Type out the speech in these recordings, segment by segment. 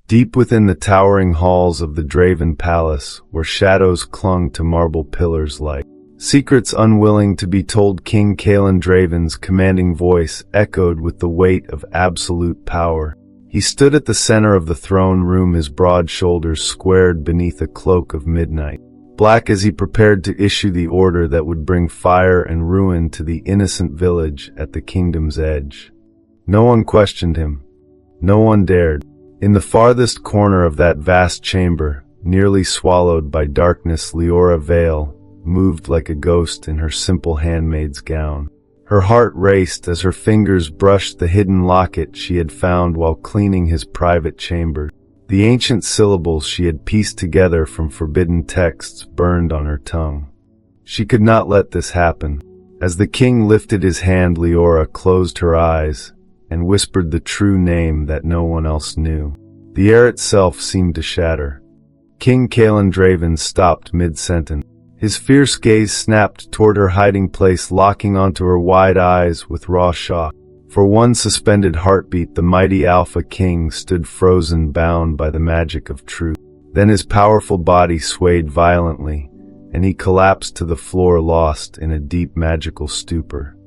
Deep within the towering halls of the Draven Palace, where shadows clung to marble pillars like secrets unwilling to be told, King Kaelan Draven's commanding voice echoed with the weight of absolute power. He stood at the center of the throne room, his broad shoulders squared beneath a cloak of midnight, black as he prepared to issue the order that would bring fire and ruin to the innocent village at the kingdom's edge. No one questioned him. No one dared. In the farthest corner of that vast chamber, nearly swallowed by darkness, Leora Vale moved like a ghost in her simple handmaid's gown. Her heart raced as her fingers brushed the hidden locket she had found while cleaning his private chamber. The ancient syllables she had pieced together from forbidden texts burned on her tongue. She could not let this happen. As the king lifted his hand, Leora closed her eyes and whispered the true name that no one else knew. The air itself seemed to shatter. King Kaelan Draven stopped mid-sentence. His fierce gaze snapped toward her hiding place, locking onto her wide eyes with raw shock. For one suspended heartbeat, the mighty Alpha King stood frozen, bound by the magic of truth. Then his powerful body swayed violently, and he collapsed to the floor, lost in a deep magical stupor.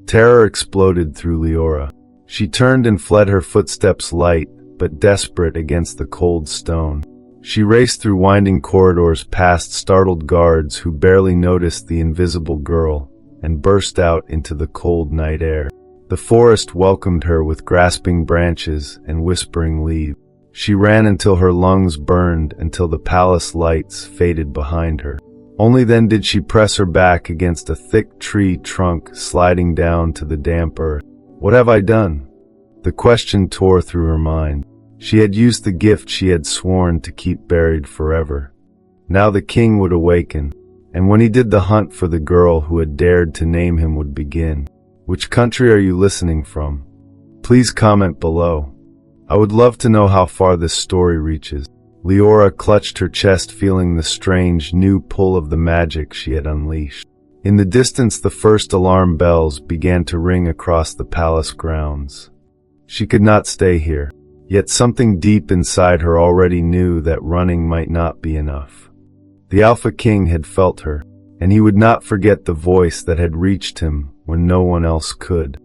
Terror exploded through Leora. She turned and fled, her footsteps light but desperate against the cold stone. She raced through winding corridors, past startled guards who barely noticed the invisible girl, and burst out into the cold night air. The forest welcomed her with grasping branches and whispering leaves. She ran until her lungs burned, until the palace lights faded behind her. Only then did she press her back against a thick tree trunk, sliding down to the damp earth. What have I done? The question tore through her mind. She had used the gift she had sworn to keep buried forever. Now the king would awaken, and when he did, the hunt for the girl who had dared to name him would begin. Which country are you listening from? Please comment below. I would love to know how far this story reaches. Leora clutched her chest, feeling the strange new pull of the magic she had unleashed. In the distance, the first alarm bells began to ring across the palace grounds. She could not stay here, yet something deep inside her already knew that running might not be enough. The Alpha King had felt her, and he would not forget the voice that had reached him when no one else could.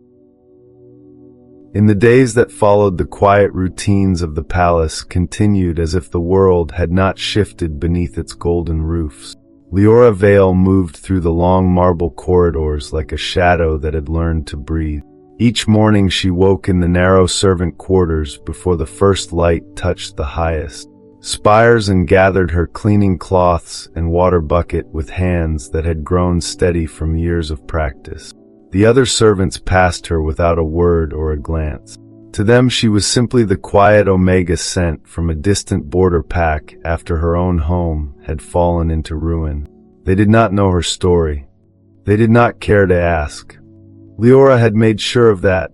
In the days that followed, the quiet routines of the palace continued as if the world had not shifted beneath its golden roofs. Leora Vale moved through the long marble corridors like a shadow that had learned to breathe. Each morning she woke in the narrow servant quarters before the first light touched the highest spires, and gathered her cleaning cloths and water bucket with hands that had grown steady from years of practice. The other servants passed her without a word or a glance. To them she was simply the quiet Omega sent from a distant border pack after her own home had fallen into ruin. They did not know her story. They did not care to ask. Leora had made sure of that.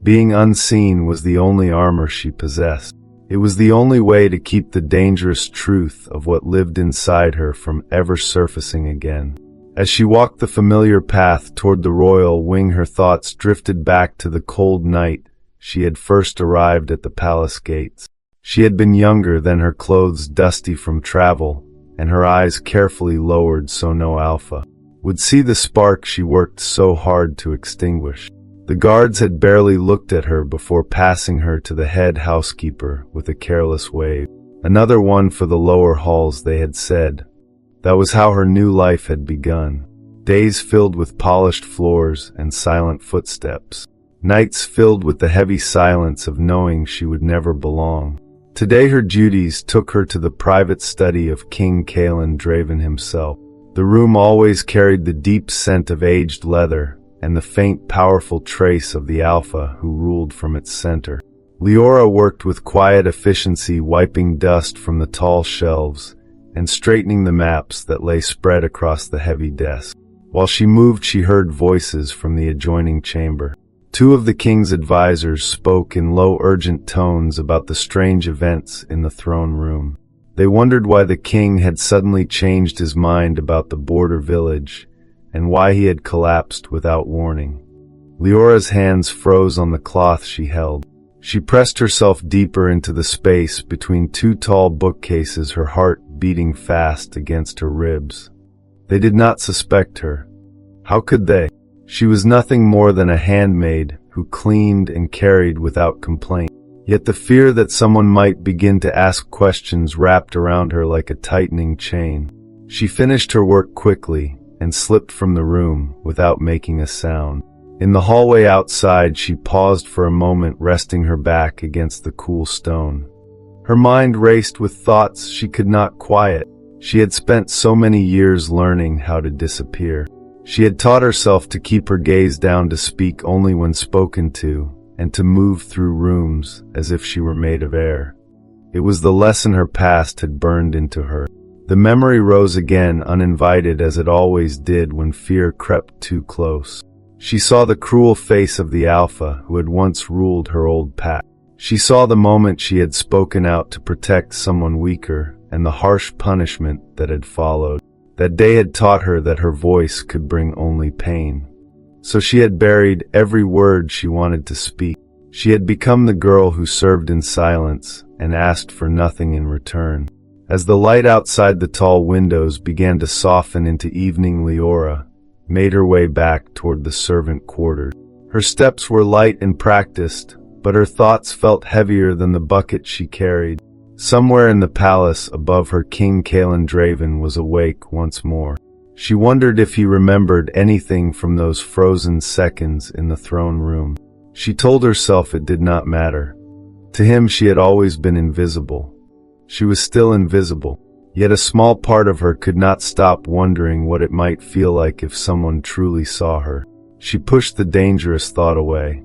Being unseen was the only armor she possessed. It was the only way to keep the dangerous truth of what lived inside her from ever surfacing again. As she walked the familiar path toward the royal wing, her thoughts drifted back to the cold night she had first arrived at the palace gates. She had been younger then, her clothes dusty from travel, and her eyes carefully lowered so no Alpha would see the spark she worked so hard to extinguish. The guards had barely looked at her before passing her to the head housekeeper with a careless wave. Another one for the lower halls, they had said. That was how her new life had begun. Days filled with polished floors and silent footsteps. Nights filled with the heavy silence of knowing she would never belong. Today her duties took her to the private study of King Kaelan Draven himself. The room always carried the deep scent of aged leather and the faint, powerful trace of the Alpha who ruled from its center. Leora worked with quiet efficiency, wiping dust from the tall shelves and straightening the maps that lay spread across the heavy desk. While she moved, she heard voices from the adjoining chamber. Two of the king's advisors spoke in low, urgent tones about the strange events in the throne room. They wondered why the king had suddenly changed his mind about the border village, and why he had collapsed without warning. Leora's hands froze on the cloth she held. She pressed herself deeper into the space between two tall bookcases, her heart beating fast against her ribs. They did not suspect her. How could they? She was nothing more than a handmaid who cleaned and carried without complaint. Yet the fear that someone might begin to ask questions wrapped around her like a tightening chain. She finished her work quickly and slipped from the room without making a sound. In the hallway outside, she paused for a moment, resting her back against the cool stone. Her mind raced with thoughts she could not quiet. She had spent so many years learning how to disappear. She had taught herself to keep her gaze down, to speak only when spoken to, and to move through rooms as if she were made of air. It was the lesson her past had burned into her. The memory rose again, uninvited, as it always did when fear crept too close. She saw the cruel face of the alpha who had once ruled her old pack. She saw the moment she had spoken out to protect someone weaker, and the harsh punishment that had followed. That day had taught her that her voice could bring only pain. So she had buried every word she wanted to speak. She had become the girl who served in silence and asked for nothing in return. As the light outside the tall windows began to soften into evening, Leora made her way back toward the servant quarters. Her steps were light and practiced, but her thoughts felt heavier than the bucket she carried. Somewhere in the palace above her, King Kaelan Draven was awake once more. She wondered if he remembered anything from those frozen seconds in the throne room. She told herself it did not matter. To him, she had always been invisible. She was still invisible, yet a small part of her could not stop wondering what it might feel like if someone truly saw her. She pushed the dangerous thought away.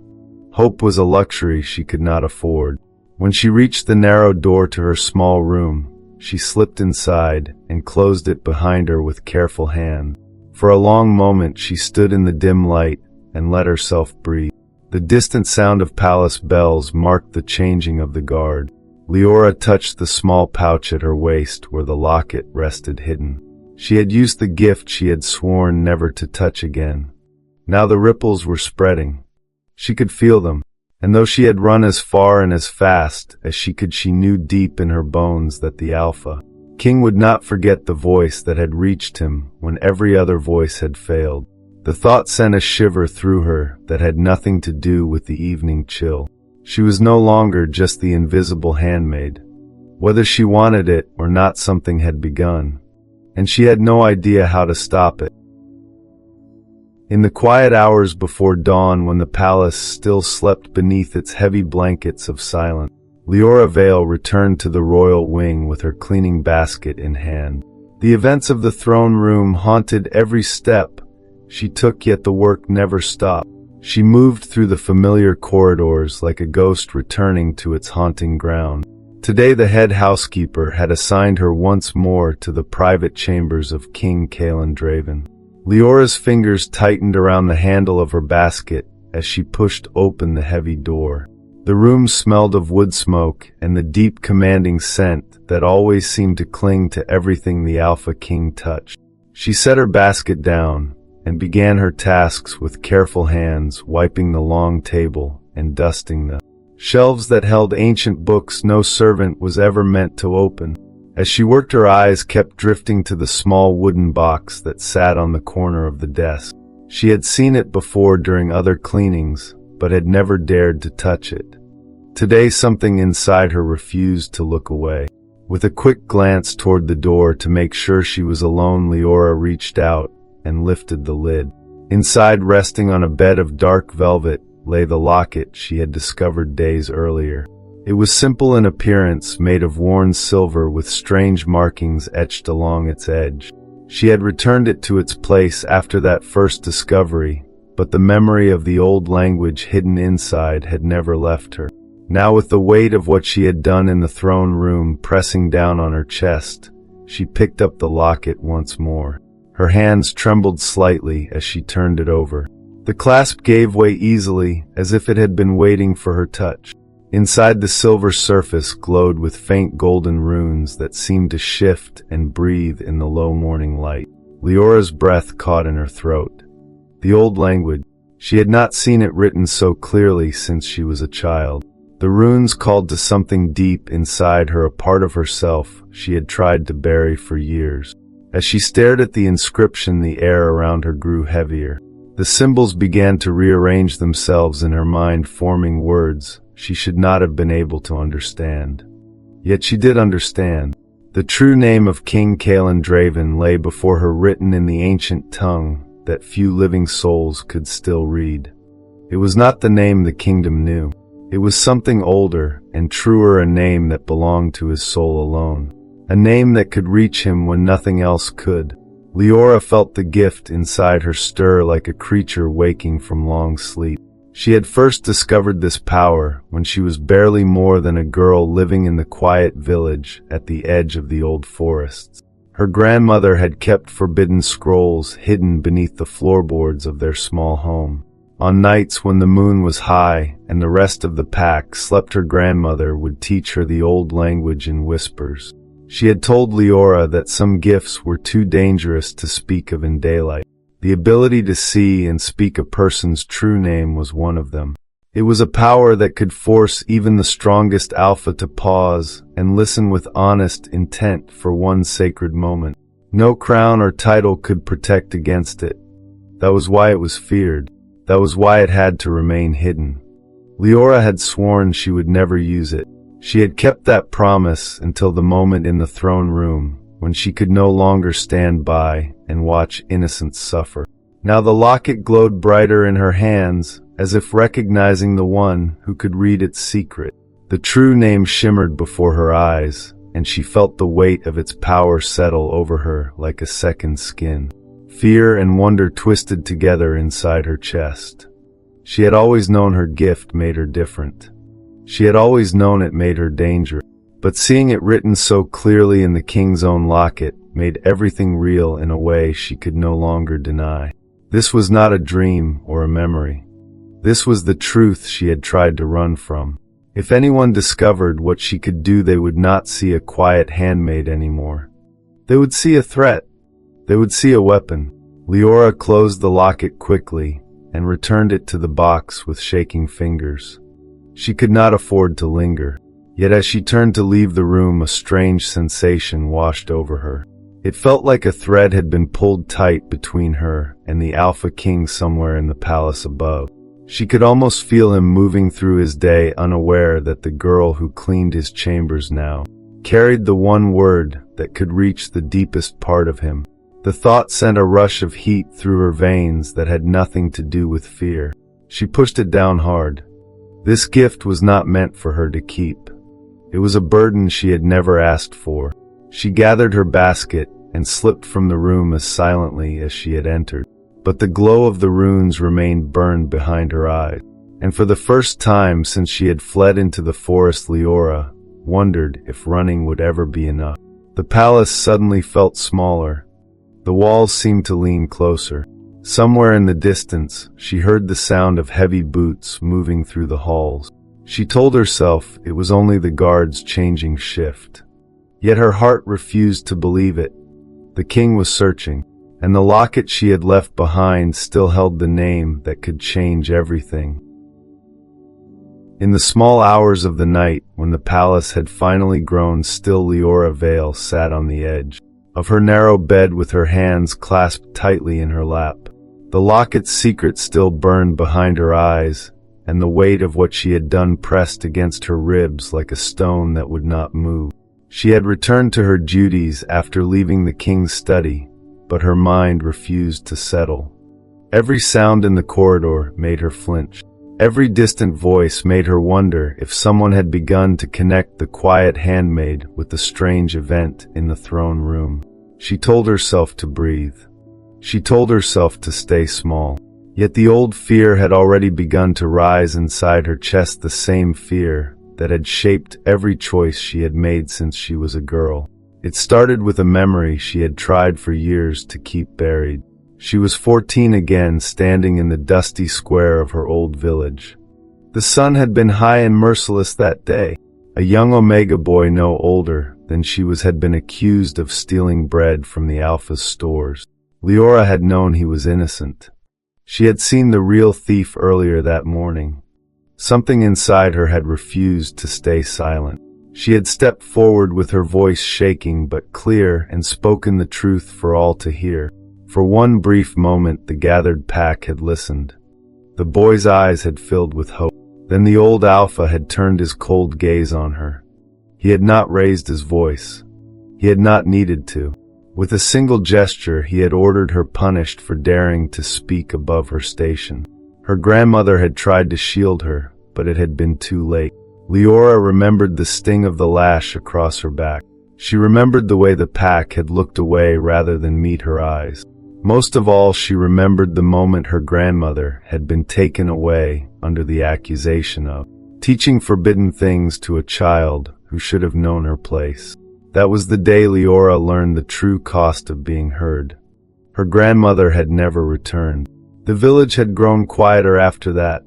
Hope was a luxury she could not afford. When she reached the narrow door to her small room, she slipped inside and closed it behind her with careful hand. For a long moment she stood in the dim light and let herself breathe. The distant sound of palace bells marked the changing of the guard. Leora touched the small pouch at her waist where the locket rested hidden. She had used the gift she had sworn never to touch again. Now the ripples were spreading. She could feel them. And though she had run as far and as fast as she could, she knew deep in her bones that the Alpha King would not forget the voice that had reached him when every other voice had failed. The thought sent a shiver through her that had nothing to do with the evening chill. She was no longer just the invisible handmaid. Whether she wanted it or not, something had begun, and she had no idea how to stop it. In the quiet hours before dawn, when the palace still slept beneath its heavy blankets of silence, Leora Vale returned to the royal wing with her cleaning basket in hand. The events of the throne room haunted every step she took, yet the work never stopped. She moved through the familiar corridors like a ghost returning to its haunting ground. Today the head housekeeper had assigned her once more to the private chambers of King Kaelan Draven. Leora's fingers tightened around the handle of her basket as she pushed open the heavy door. The room smelled of wood smoke and the deep, commanding scent that always seemed to cling to everything the Alpha King touched. She set her basket down and began her tasks with careful hands, wiping the long table and dusting the shelves that held ancient books no servant was ever meant to open. As she worked, her eyes kept drifting to the small wooden box that sat on the corner of the desk. She had seen it before during other cleanings, but had never dared to touch it. Today something inside her refused to look away. With a quick glance toward the door to make sure she was alone, Leora reached out and lifted the lid. Inside, resting on a bed of dark velvet, lay the locket she had discovered days earlier. It was simple in appearance, made of worn silver with strange markings etched along its edge. She had returned it to its place after that first discovery, but the memory of the old language hidden inside had never left her. Now, with the weight of what she had done in the throne room pressing down on her chest, she picked up the locket once more. Her hands trembled slightly as she turned it over. The clasp gave way easily, as if it had been waiting for her touch. Inside, the silver surface glowed with faint golden runes that seemed to shift and breathe in the low morning light. Leora's breath caught in her throat. The old language. She had not seen it written so clearly since she was a child. The runes called to something deep inside her, a part of herself she had tried to bury for years. As she stared at the inscription, the air around her grew heavier. The symbols began to rearrange themselves in her mind, forming words she should not have been able to understand. Yet she did understand. The true name of King Caelan Draven lay before her, written in the ancient tongue that few living souls could still read. It was not the name the kingdom knew. It was something older and truer, a name that belonged to his soul alone. A name that could reach him when nothing else could. Leora felt the gift inside her stir like a creature waking from long sleep. She had first discovered this power when she was barely more than a girl, living in the quiet village at the edge of the old forests. Her grandmother had kept forbidden scrolls hidden beneath the floorboards of their small home. On nights when the moon was high and the rest of the pack slept, her grandmother would teach her the old language in whispers. She had told Leora that some gifts were too dangerous to speak of in daylight. The ability to see and speak a person's true name was one of them. It was a power that could force even the strongest alpha to pause and listen with honest intent for one sacred moment. No crown or title could protect against it. That was why it was feared. That was why it had to remain hidden. Leora had sworn she would never use it. She had kept that promise until the moment in the throne room when she could no longer stand by and watch innocents suffer. Now the locket glowed brighter in her hands, as if recognizing the one who could read its secret. The true name shimmered before her eyes, and she felt the weight of its power settle over her like a second skin. Fear and wonder twisted together inside her chest. She had always known her gift made her different. She had always known it made her dangerous. But seeing it written so clearly in the king's own locket made everything real in a way she could no longer deny. This was not a dream or a memory. This was the truth she had tried to run from. If anyone discovered what she could do, they would not see a quiet handmaid anymore. They would see a threat. They would see a weapon. Leora closed the locket quickly and returned it to the box with shaking fingers. She could not afford to linger. Yet as she turned to leave the room, a strange sensation washed over her. It felt like a thread had been pulled tight between her and the Alpha King somewhere in the palace above. She could almost feel him moving through his day, unaware that the girl who cleaned his chambers now carried the one word that could reach the deepest part of him. The thought sent a rush of heat through her veins that had nothing to do with fear. She pushed it down hard. This gift was not meant for her to keep. It was a burden she had never asked for. She gathered her basket and slipped from the room as silently as she had entered. But the glow of the runes remained burned behind her eyes. And for the first time since she had fled into the forest, Leora wondered if running would ever be enough. The palace suddenly felt smaller. The walls seemed to lean closer. Somewhere in the distance, she heard the sound of heavy boots moving through the halls. She told herself it was only the guards changing shift. Yet her heart refused to believe it. The king was searching, and the locket she had left behind still held the name that could change everything. In the small hours of the night, when the palace had finally grown still, Leora Vale sat on the edge of her narrow bed with her hands clasped tightly in her lap. The locket's secret still burned behind her eyes, and the weight of what she had done pressed against her ribs like a stone that would not move. She had returned to her duties after leaving the king's study, but her mind refused to settle. Every sound in the corridor made her flinch. Every distant voice made her wonder if someone had begun to connect the quiet handmaid with the strange event in the throne room. She told herself to breathe. She told herself to stay small. Yet the old fear had already begun to rise inside her chest, the same fear that had shaped every choice she had made since she was a girl. It started with a memory she had tried for years to keep buried. She was 14 again, standing in the dusty square of her old village. The sun had been high and merciless that day. A young Omega boy no older than she was had been accused of stealing bread from the Alpha's stores. Leora had known he was innocent. She had seen the real thief earlier that morning. Something inside her had refused to stay silent. She had stepped forward with her voice shaking but clear and spoken the truth for all to hear. For one brief moment the gathered pack had listened. The boy's eyes had filled with hope. Then the old alpha had turned his cold gaze on her. He had not raised his voice. He had not needed to. With a single gesture he had ordered her punished for daring to speak above her station. Her grandmother had tried to shield her, but it had been too late. Leora remembered the sting of the lash across her back. She remembered the way the pack had looked away rather than meet her eyes. Most of all, she remembered the moment her grandmother had been taken away under the accusation of teaching forbidden things to a child who should have known her place. That was the day Leora learned the true cost of being heard. Her grandmother had never returned. The village had grown quieter after that,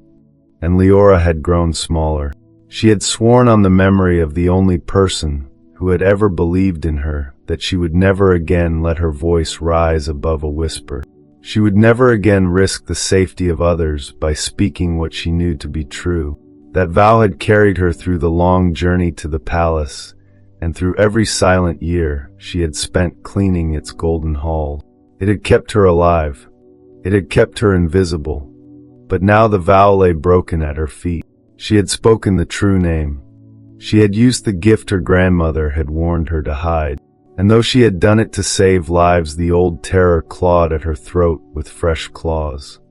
and Leora had grown smaller. She had sworn on the memory of the only person who had ever believed in her that she would never again let her voice rise above a whisper. She would never again risk the safety of others by speaking what she knew to be true. That vow had carried her through the long journey to the palace, and through every silent year she had spent cleaning its golden halls. It had kept her alive. It had kept her invisible. But now the vow lay broken at her feet. She had spoken the true name. She had used the gift her grandmother had warned her to hide. And though she had done it to save lives, the old terror clawed at her throat with fresh claws.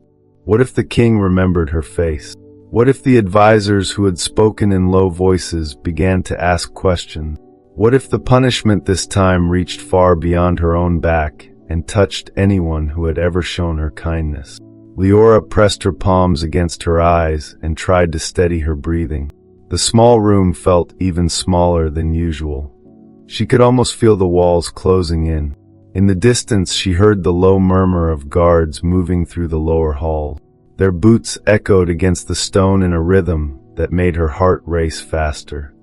What if the king remembered her face? What if the advisors who had spoken in low voices began to ask questions? What if the punishment this time reached far beyond her own back and touched anyone who had ever shown her kindness? Leora pressed her palms against her eyes and tried to steady her breathing. The small room felt even smaller than usual. She could almost feel the walls closing in. In the distance she heard the low murmur of guards moving through the lower hall. Their boots echoed against the stone in a rhythm that made her heart race faster.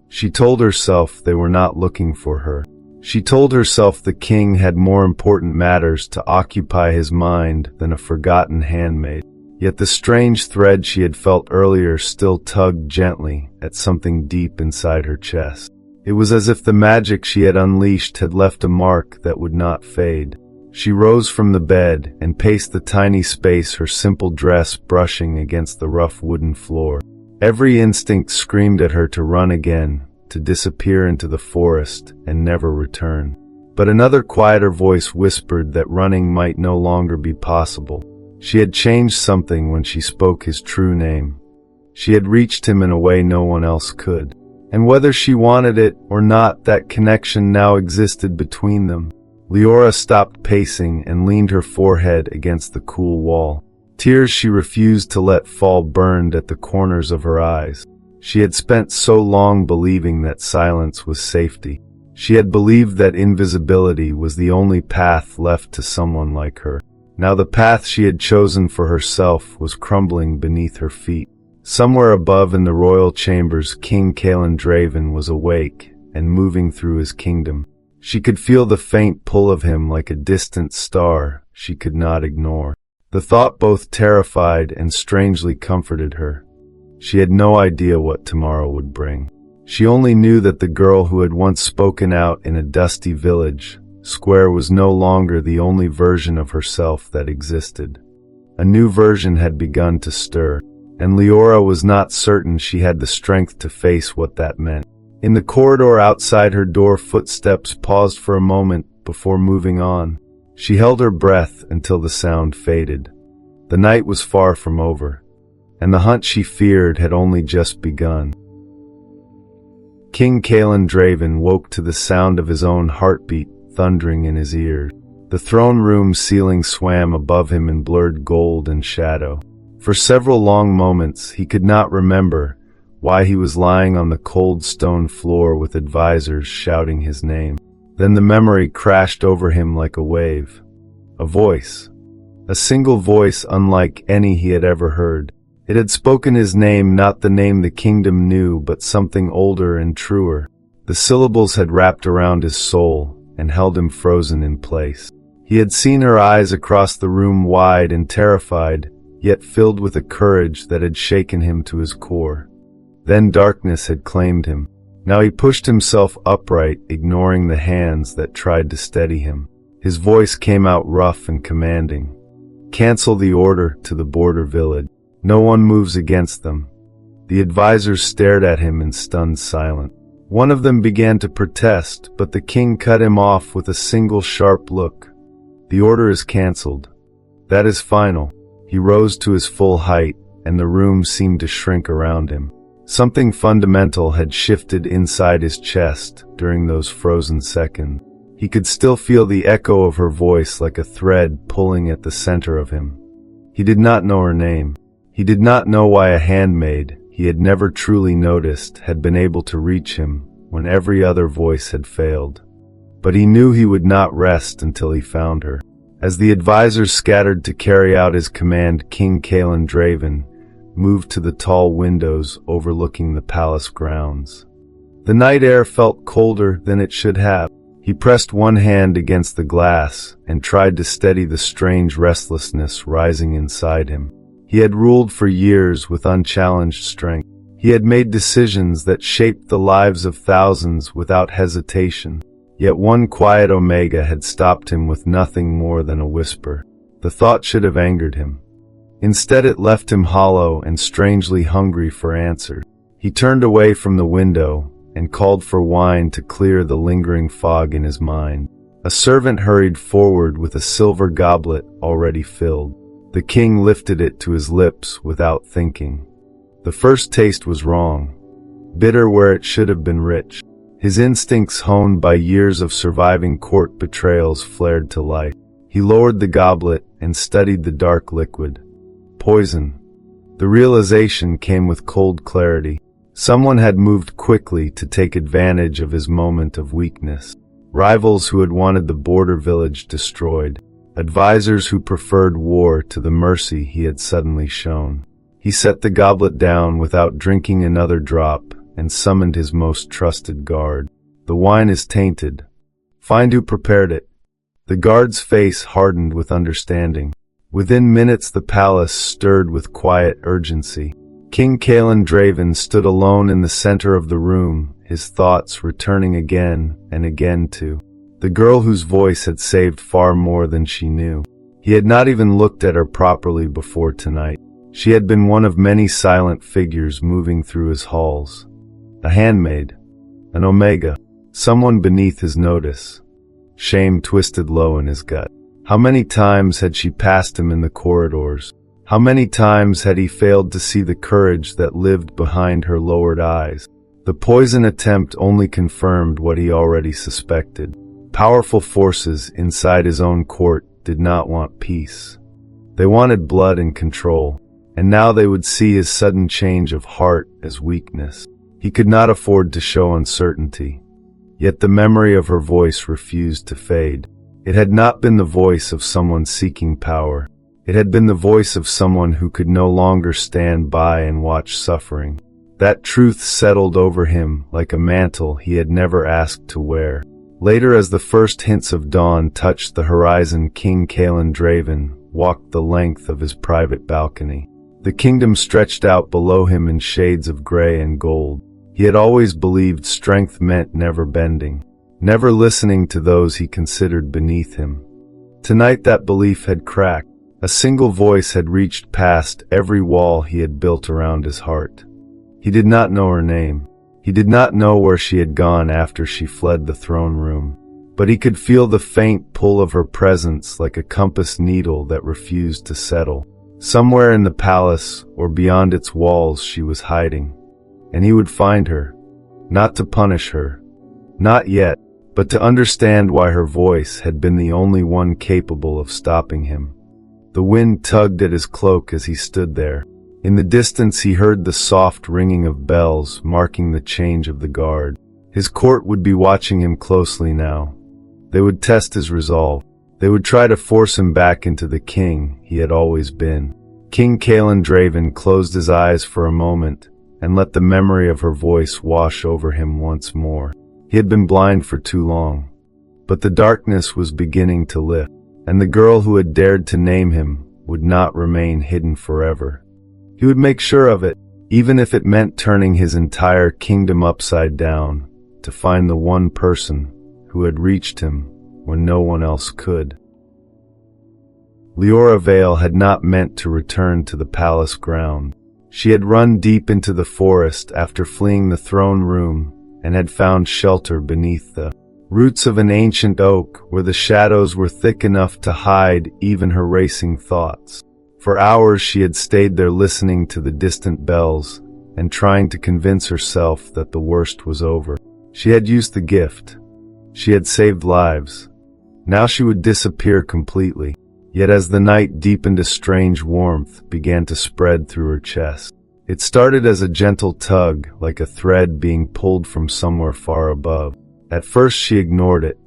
She told herself they were not looking for her. She told herself the king had more important matters to occupy his mind than a forgotten handmaid. Yet the strange thread she had felt earlier still tugged gently at something deep inside her chest. It was as if the magic she had unleashed had left a mark that would not fade. She rose from the bed and paced the tiny space, her simple dress brushing against the rough wooden floor. Every instinct screamed at her to run again, to disappear into the forest and never return. But another quieter voice whispered that running might no longer be possible. She had changed something when she spoke his true name. She had reached him in a way no one else could. And whether she wanted it or not, that connection now existed between them. Leora stopped pacing and leaned her forehead against the cool wall. Tears she refused to let fall burned at the corners of her eyes. She had spent so long believing that silence was safety. She had believed that invisibility was the only path left to someone like her. Now the path she had chosen for herself was crumbling beneath her feet. Somewhere above in the royal chambers, King Kaelan Draven was awake and moving through his kingdom. She could feel the faint pull of him like a distant star she could not ignore. The thought both terrified and strangely comforted her. She had no idea what tomorrow would bring. She only knew that the girl who had once spoken out in a dusty village square was no longer the only version of herself that existed. A new version had begun to stir, and Leora was not certain she had the strength to face what that meant. In the corridor outside her door, footsteps paused for a moment before moving on. She held her breath until the sound faded. The night was far from over, and the hunt she feared had only just begun. King Kaelan Draven woke to the sound of his own heartbeat thundering in his ears. The throne room ceiling swam above him in blurred gold and shadow. For several long moments he could not remember why he was lying on the cold stone floor with advisors shouting his name. Then the memory crashed over him like a wave. A voice. A single voice unlike any he had ever heard. It had spoken his name, not the name the kingdom knew, but something older and truer. The syllables had wrapped around his soul and held him frozen in place. He had seen her eyes across the room, wide and terrified, yet filled with a courage that had shaken him to his core. Then darkness had claimed him. Now he pushed himself upright, ignoring the hands that tried to steady him. His voice came out rough and commanding. "Cancel the order to the border village. No one moves against them." The advisors stared at him in stunned silence. One of them began to protest, but the king cut him off with a single sharp look. "The order is cancelled. That is final." He rose to his full height, and the room seemed to shrink around him. Something fundamental had shifted inside his chest during those frozen seconds. He could still feel the echo of her voice like a thread pulling at the center of him. He did not know her name. He did not know why a handmaid he had never truly noticed had been able to reach him when every other voice had failed. But he knew he would not rest until he found her. As the advisors scattered to carry out his command, King Kaelan Draven moved to the tall windows overlooking the palace grounds. The night air felt colder than it should have. He pressed one hand against the glass and tried to steady the strange restlessness rising inside him. He had ruled for years with unchallenged strength. He had made decisions that shaped the lives of thousands without hesitation. Yet one quiet omega had stopped him with nothing more than a whisper. The thought should have angered him. Instead it left him hollow and strangely hungry for answers. He turned away from the window and called for wine to clear the lingering fog in his mind. A servant hurried forward with a silver goblet already filled. The king lifted it to his lips without thinking. The first taste was wrong, bitter where it should have been rich. His instincts, honed by years of surviving court betrayals, flared to life. He lowered the goblet and studied the dark liquid. Poison. The realization came with cold clarity. Someone had moved quickly to take advantage of his moment of weakness. Rivals who had wanted the border village destroyed. Advisors who preferred war to the mercy he had suddenly shown. He set the goblet down without drinking another drop and summoned his most trusted guard. "The wine is tainted. Find who prepared it." The guard's face hardened with understanding. Within minutes the palace stirred with quiet urgency. King Kaelan Draven stood alone in the center of the room, his thoughts returning again and again to the girl whose voice had saved far more than she knew. He had not even looked at her properly before tonight. She had been one of many silent figures moving through his halls. A handmaid, an omega, someone beneath his notice. Shame twisted low in his gut. How many times had she passed him in the corridors? How many times had he failed to see the courage that lived behind her lowered eyes? The poison attempt only confirmed what he already suspected. Powerful forces inside his own court did not want peace. They wanted blood and control, and now they would see his sudden change of heart as weakness. He could not afford to show uncertainty. Yet the memory of her voice refused to fade. It had not been the voice of someone seeking power. It had been the voice of someone who could no longer stand by and watch suffering. That truth settled over him like a mantle he had never asked to wear. Later, as the first hints of dawn touched the horizon, King Kaelan Draven walked the length of his private balcony. The kingdom stretched out below him in shades of gray and gold. He had always believed strength meant never bending, never listening to those he considered beneath him. Tonight that belief had cracked. A single voice had reached past every wall he had built around his heart. He did not know her name. He did not know where she had gone after she fled the throne room. But he could feel the faint pull of her presence like a compass needle that refused to settle. Somewhere in the palace or beyond its walls she was hiding. And he would find her. Not to punish her. Not yet. But to understand why her voice had been the only one capable of stopping him. The wind tugged at his cloak as he stood there. In the distance he heard the soft ringing of bells marking the change of the guard. His court would be watching him closely now. They would test his resolve. They would try to force him back into the king he had always been. King Kaelan Draven closed his eyes for a moment and let the memory of her voice wash over him once more. He had been blind for too long. But the darkness was beginning to lift, and the girl who had dared to name him would not remain hidden forever. He would make sure of it, even if it meant turning his entire kingdom upside down, to find the one person who had reached him when no one else could. Leora Vale had not meant to return to the palace ground. She had run deep into the forest after fleeing the throne room and had found shelter beneath the roots of an ancient oak where the shadows were thick enough to hide even her racing thoughts. For hours she had stayed there listening to the distant bells and trying to convince herself that the worst was over. She had used the gift. She had saved lives. Now she would disappear completely. Yet as the night deepened, a strange warmth began to spread through her chest. It started as a gentle tug, like a thread being pulled from somewhere far above. At first she ignored it.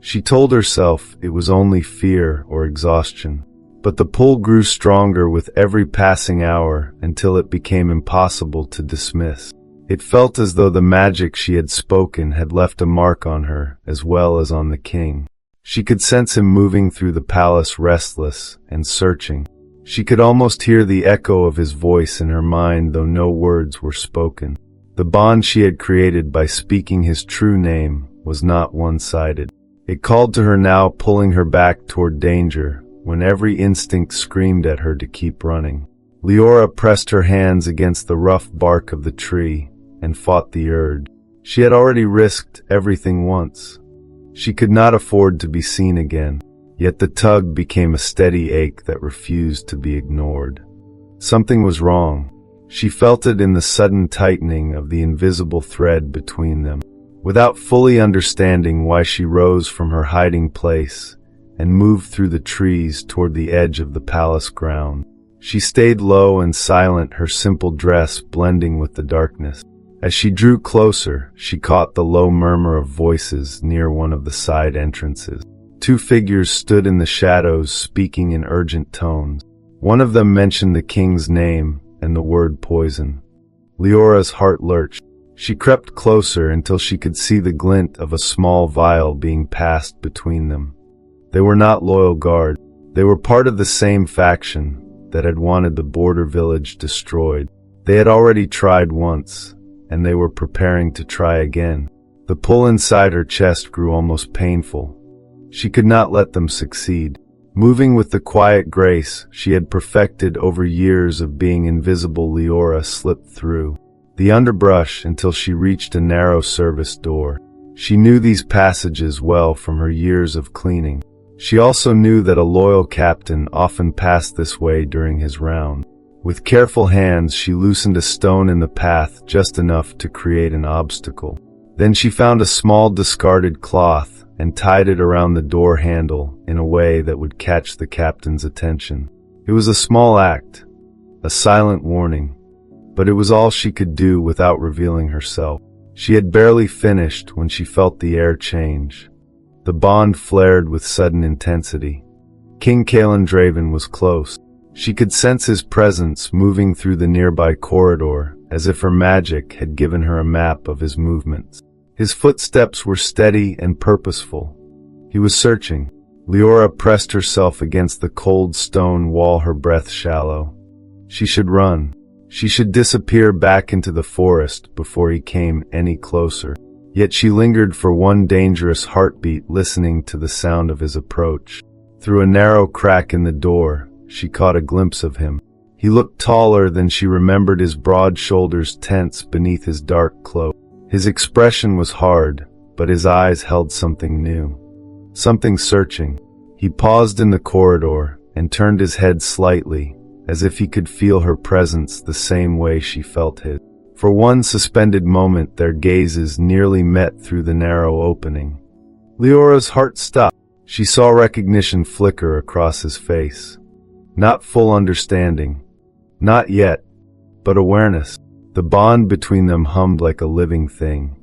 She told herself it was only fear or exhaustion. But the pull grew stronger with every passing hour until it became impossible to dismiss. It felt as though the magic she had spoken had left a mark on her as well as on the king. She could sense him moving through the palace, restless and searching. She could almost hear the echo of his voice in her mind, though no words were spoken. The bond she had created by speaking his true name was not one-sided. It called to her now, pulling her back toward danger, when every instinct screamed at her to keep running. Leora pressed her hands against the rough bark of the tree and fought the urge. She had already risked everything once. She could not afford to be seen again, yet the tug became a steady ache that refused to be ignored. Something was wrong. She felt it in the sudden tightening of the invisible thread between them. Without fully understanding why, she rose from her hiding place and moved through the trees toward the edge of the palace ground. She stayed low and silent, her simple dress blending with the darkness. As she drew closer, she caught the low murmur of voices near one of the side entrances. Two figures stood in the shadows, speaking in urgent tones. One of them mentioned the king's name and the word poison. Leora's heart lurched. She crept closer until she could see the glint of a small vial being passed between them. They were not loyal guards. They were part of the same faction that had wanted the border village destroyed. They had already tried once, and they were preparing to try again. The pull inside her chest grew almost painful. She could not let them succeed. Moving with the quiet grace she had perfected over years of being invisible, Leora slipped through the underbrush until she reached a narrow service door. She knew these passages well from her years of cleaning. She also knew that a loyal captain often passed this way during his round. With careful hands, she loosened a stone in the path, just enough to create an obstacle. Then she found a small discarded cloth and tied it around the door handle in a way that would catch the captain's attention. It was a small act, a silent warning, but it was all she could do without revealing herself. She had barely finished when she felt the air change. The bond flared with sudden intensity. King Kalen Draven was close. She could sense his presence moving through the nearby corridor, as if her magic had given her a map of his movements. His footsteps were steady and purposeful. He was searching. Leora pressed herself against the cold stone wall, her breath shallow. She should run. She should disappear back into the forest before he came any closer. Yet she lingered for one dangerous heartbeat, listening to the sound of his approach. Through a narrow crack in the door, she caught a glimpse of him. He looked taller than she remembered, his broad shoulders tense beneath his dark cloak. His expression was hard, but his eyes held something new. Something searching. He paused in the corridor and turned his head slightly, as if he could feel her presence the same way she felt his. For one suspended moment, their gazes nearly met through the narrow opening. Leora's heart stopped. She saw recognition flicker across his face. Not full understanding. Not yet. But awareness. The bond between them hummed like a living thing.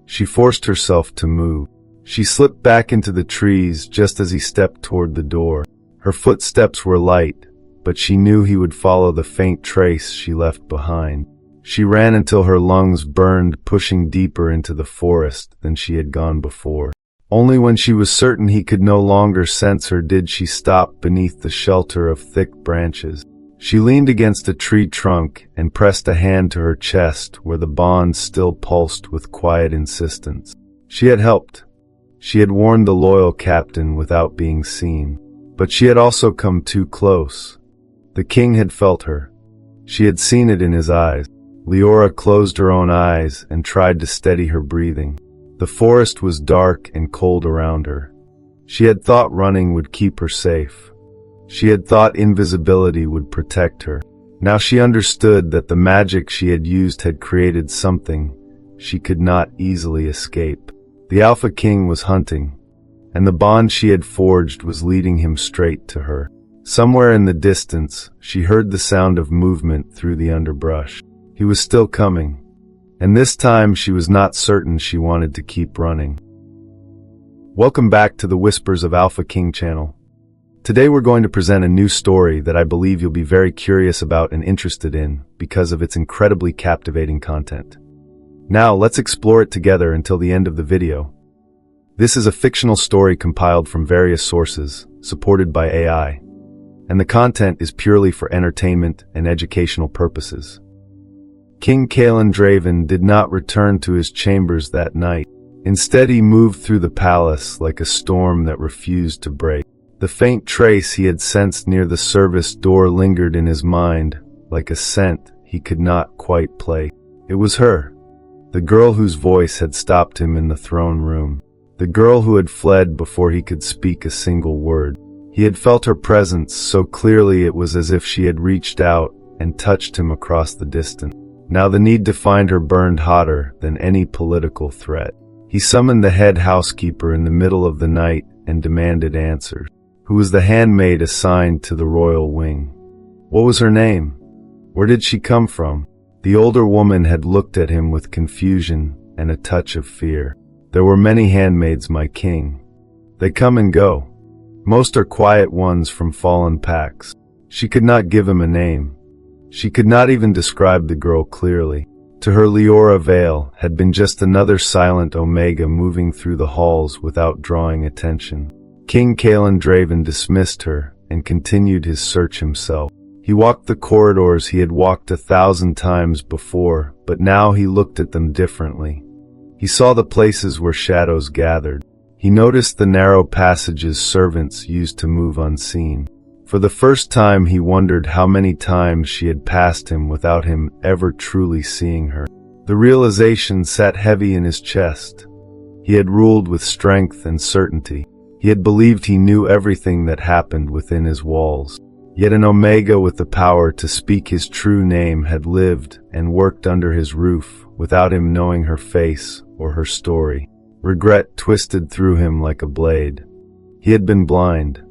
She forced herself to move. She slipped back into the trees just as he stepped toward the door. Her footsteps were light, but she knew he would follow the faint trace she left behind. She ran until her lungs burned, pushing deeper into the forest than she had gone before. Only when she was certain he could no longer sense her did she stop beneath the shelter of thick branches. She leaned against a tree trunk and pressed a hand to her chest where the bonds still pulsed with quiet insistence. She had helped. She had warned the loyal captain without being seen. But she had also come too close. The king had felt her. She had seen it in his eyes. Leora closed her own eyes and tried to steady her breathing. The forest was dark and cold around her. She had thought running would keep her safe. She had thought invisibility would protect her. Now she understood that the magic she had used had created something she could not easily escape. The Alpha King was hunting, and the bond she had forged was leading him straight to her. Somewhere in the distance, she heard the sound of movement through the underbrush. He was still coming, and this time she was not certain she wanted to keep running. Welcome back to the Whispers of Alpha King channel. Today we're going to present a new story that I believe you'll be very curious about and interested in because of its incredibly captivating content. Now let's explore it together until the end of the video. This is a fictional story compiled from various sources, supported by AI, and the content is purely for entertainment and educational purposes. King Kaelan Draven did not return to his chambers that night. Instead, he moved through the palace like a storm that refused to break. The faint trace he had sensed near the service door lingered in his mind, like a scent he could not quite place. It was her, the girl whose voice had stopped him in the throne room, the girl who had fled before he could speak a single word. He had felt her presence so clearly it was as if she had reached out and touched him across the distance. Now the need to find her burned hotter than any political threat. He summoned the head housekeeper in the middle of the night and demanded answers. Who was the handmaid assigned to the royal wing? What was her name? Where did she come from? The older woman had looked at him with confusion and a touch of fear. There were many handmaids, my king. They come and go. Most are quiet ones from fallen packs. She could not give him a name. She could not even describe the girl clearly. To her, Leora Vale had been just another silent Omega moving through the halls without drawing attention. King Kaelan Draven dismissed her and continued his search himself. He walked the corridors he had walked 1,000 times before, but now he looked at them differently. He saw the places where shadows gathered. He noticed the narrow passages servants used to move unseen. For the first time he wondered how many times she had passed him without him ever truly seeing her. The realization sat heavy in his chest. He had ruled with strength and certainty. He had believed he knew everything that happened within his walls. Yet an Omega with the power to speak his true name had lived and worked under his roof without him knowing her face or her story. Regret twisted through him like a blade. He had been blind,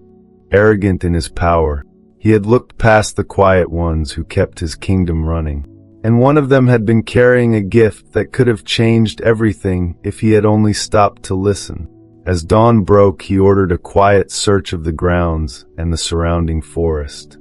arrogant in his power. He had looked past the quiet ones who kept his kingdom running. And one of them had been carrying a gift that could have changed everything if he had only stopped to listen. As dawn broke, he ordered a quiet search of the grounds and the surrounding forest.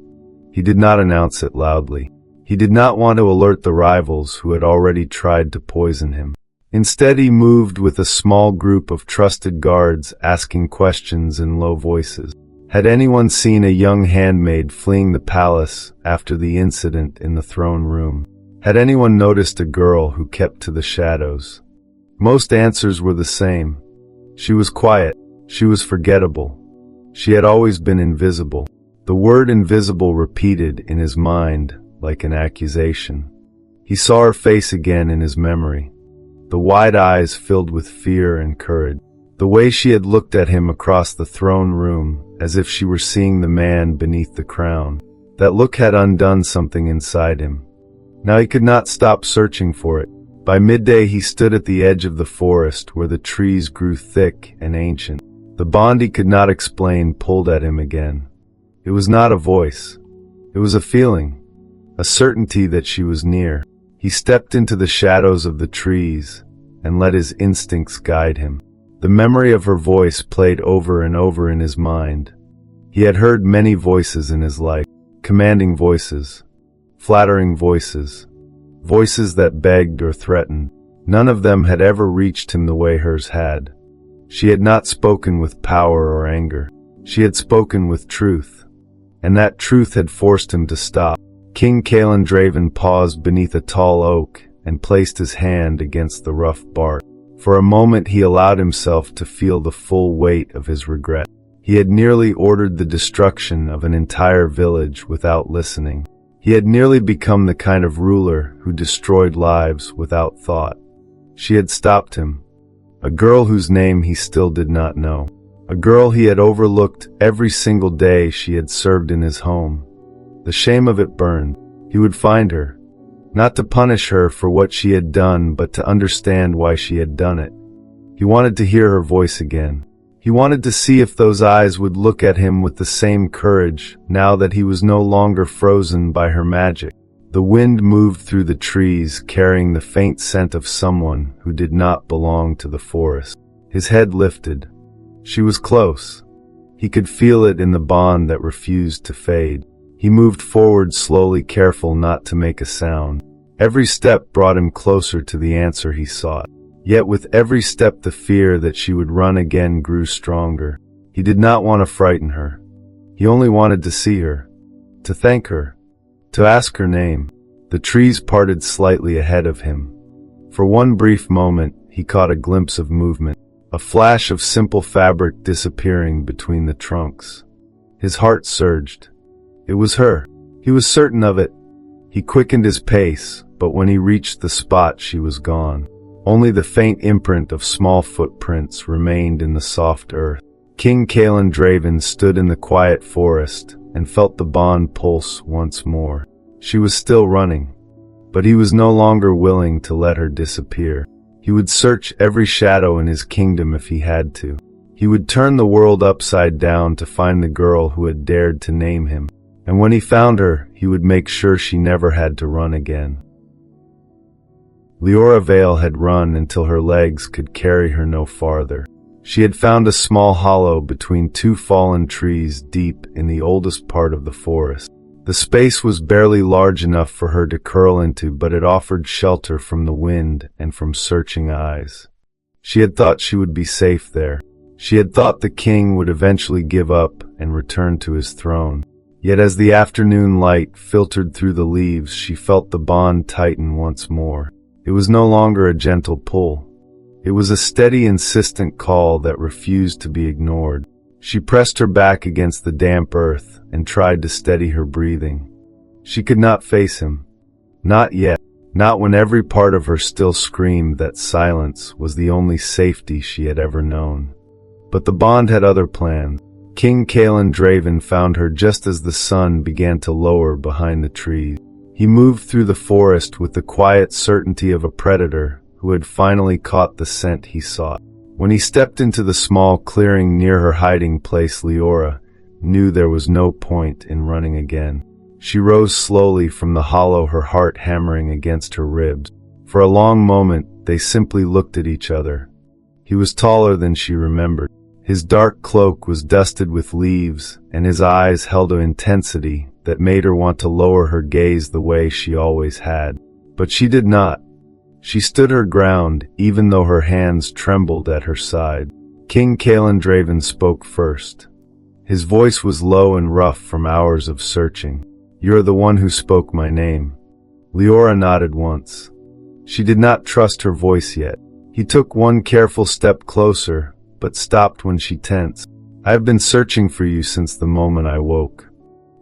He did not announce it loudly. He did not want to alert the rivals who had already tried to poison him. Instead, he moved with a small group of trusted guards, asking questions in low voices. Had anyone seen a young handmaid fleeing the palace after the incident in the throne room? Had anyone noticed a girl who kept to the shadows? Most answers were the same. She was quiet. She was forgettable. She had always been invisible. The word invisible repeated in his mind like an accusation. He saw her face again in his memory. The wide eyes filled with fear and courage. The way she had looked at him across the throne room, as if she were seeing the man beneath the crown. That look had undone something inside him. Now he could not stop searching for it. By midday he stood at the edge of the forest where the trees grew thick and ancient. The bond he could not explain pulled at him again. It was not a voice. It was a feeling, a certainty that she was near. He stepped into the shadows of the trees and let his instincts guide him. The memory of her voice played over and over in his mind. He had heard many voices in his life, commanding voices, flattering voices, voices that begged or threatened. None of them had ever reached him the way hers had. She had not spoken with power or anger. She had spoken with truth. And that truth had forced him to stop. King Kaelan Draven paused beneath a tall oak and placed his hand against the rough bark. For a moment he allowed himself to feel the full weight of his regret. He had nearly ordered the destruction of an entire village without listening. He had nearly become the kind of ruler who destroyed lives without thought. She had stopped him. A girl whose name he still did not know. A girl he had overlooked every single day she had served in his home. The shame of it burned. He would find her. Not to punish her for what she had done, but to understand why she had done it. He wanted to hear her voice again. He wanted to see if those eyes would look at him with the same courage, now that he was no longer frozen by her magic. The wind moved through the trees, carrying the faint scent of someone who did not belong to the forest. His head lifted. She was close. He could feel it in the bond that refused to fade. He moved forward slowly, careful not to make a sound. Every step brought him closer to the answer he sought. Yet with every step the fear that she would run again grew stronger. He did not want to frighten her. He only wanted to see her, to thank her, to ask her name. The trees parted slightly ahead of him. For one brief moment, he caught a glimpse of movement, a flash of simple fabric disappearing between the trunks. His heart surged. It was her. He was certain of it. He quickened his pace, but when he reached the spot, she was gone. Only the faint imprint of small footprints remained in the soft earth. King Kaelan Draven stood in the quiet forest and felt the bond pulse once more. She was still running, but he was no longer willing to let her disappear. He would search every shadow in his kingdom if he had to. He would turn the world upside down to find the girl who had dared to name him. And when he found her, he would make sure she never had to run again. Leora Vale had run until her legs could carry her no farther. She had found a small hollow between two fallen trees deep in the oldest part of the forest. The space was barely large enough for her to curl into, but it offered shelter from the wind and from searching eyes. She had thought she would be safe there. She had thought the king would eventually give up and return to his throne. Yet as the afternoon light filtered through the leaves, she felt the bond tighten once more. It was no longer a gentle pull. It was a steady, insistent call that refused to be ignored. She pressed her back against the damp earth and tried to steady her breathing. She could not face him. Not yet. Not when every part of her still screamed that silence was the only safety she had ever known. But the bond had other plans. King Kaelan Draven found her just as the sun began to lower behind the trees. He moved through the forest with the quiet certainty of a predator who had finally caught the scent he sought. When he stepped into the small clearing near her hiding place, Leora knew there was no point in running again. She rose slowly from the hollow, her heart hammering against her ribs. For a long moment, they simply looked at each other. He was taller than she remembered. His dark cloak was dusted with leaves, and his eyes held an intensity that made her want to lower her gaze the way she always had. But she did not. She stood her ground, even though her hands trembled at her side. King Kaelan Draven spoke first. His voice was low and rough from hours of searching. "You are the one who spoke my name." Leora nodded once. She did not trust her voice yet. He took one careful step closer, but stopped when she tensed. "I have been searching for you since the moment I woke.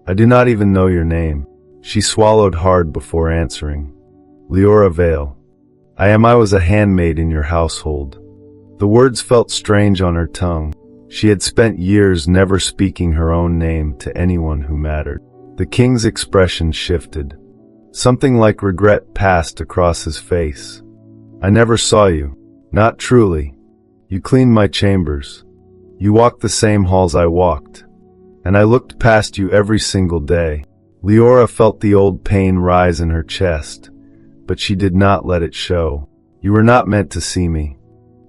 I do not even know your name." She swallowed hard before answering. "Leora Vale. I was a handmaid in your household." The words felt strange on her tongue. She had spent years never speaking her own name to anyone who mattered. The king's expression shifted. Something like regret passed across his face. "I never saw you. Not truly. You cleaned my chambers. You walked the same halls I walked. And I looked past you every single day." Leora felt the old pain rise in her chest, but she did not let it show. "You were not meant to see me.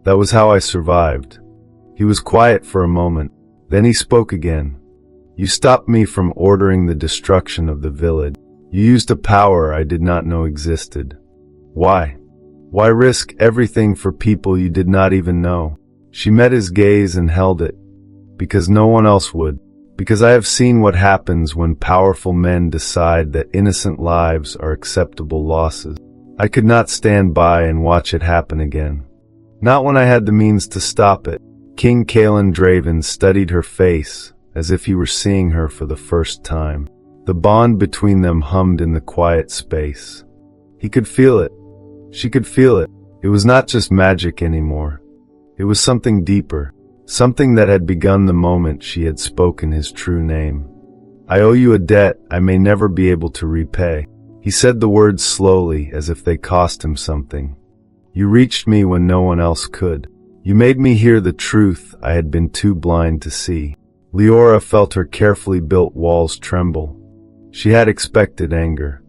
That was how I survived." He was quiet for a moment. Then he spoke again. "You stopped me from ordering the destruction of the village. You used a power I did not know existed. Why? Why risk everything for people you did not even know?" She met his gaze and held it, because no one else would. Because I have seen what happens when powerful men decide that innocent lives are acceptable losses. I could not stand by and watch it happen again. Not when I had the means to stop it. King Kaelan Draven studied her face, as if he were seeing her for the first time. The bond between them hummed in the quiet space. He could feel it. She could feel it. It was not just magic anymore. It was something deeper. Something that had begun the moment she had spoken his true name. I owe you a debt I may never be able to repay. He said the words slowly, as if they cost him something. You reached me when no one else could. You made me hear the truth I had been too blind to see. Leora felt her carefully built walls tremble. She had expected anger.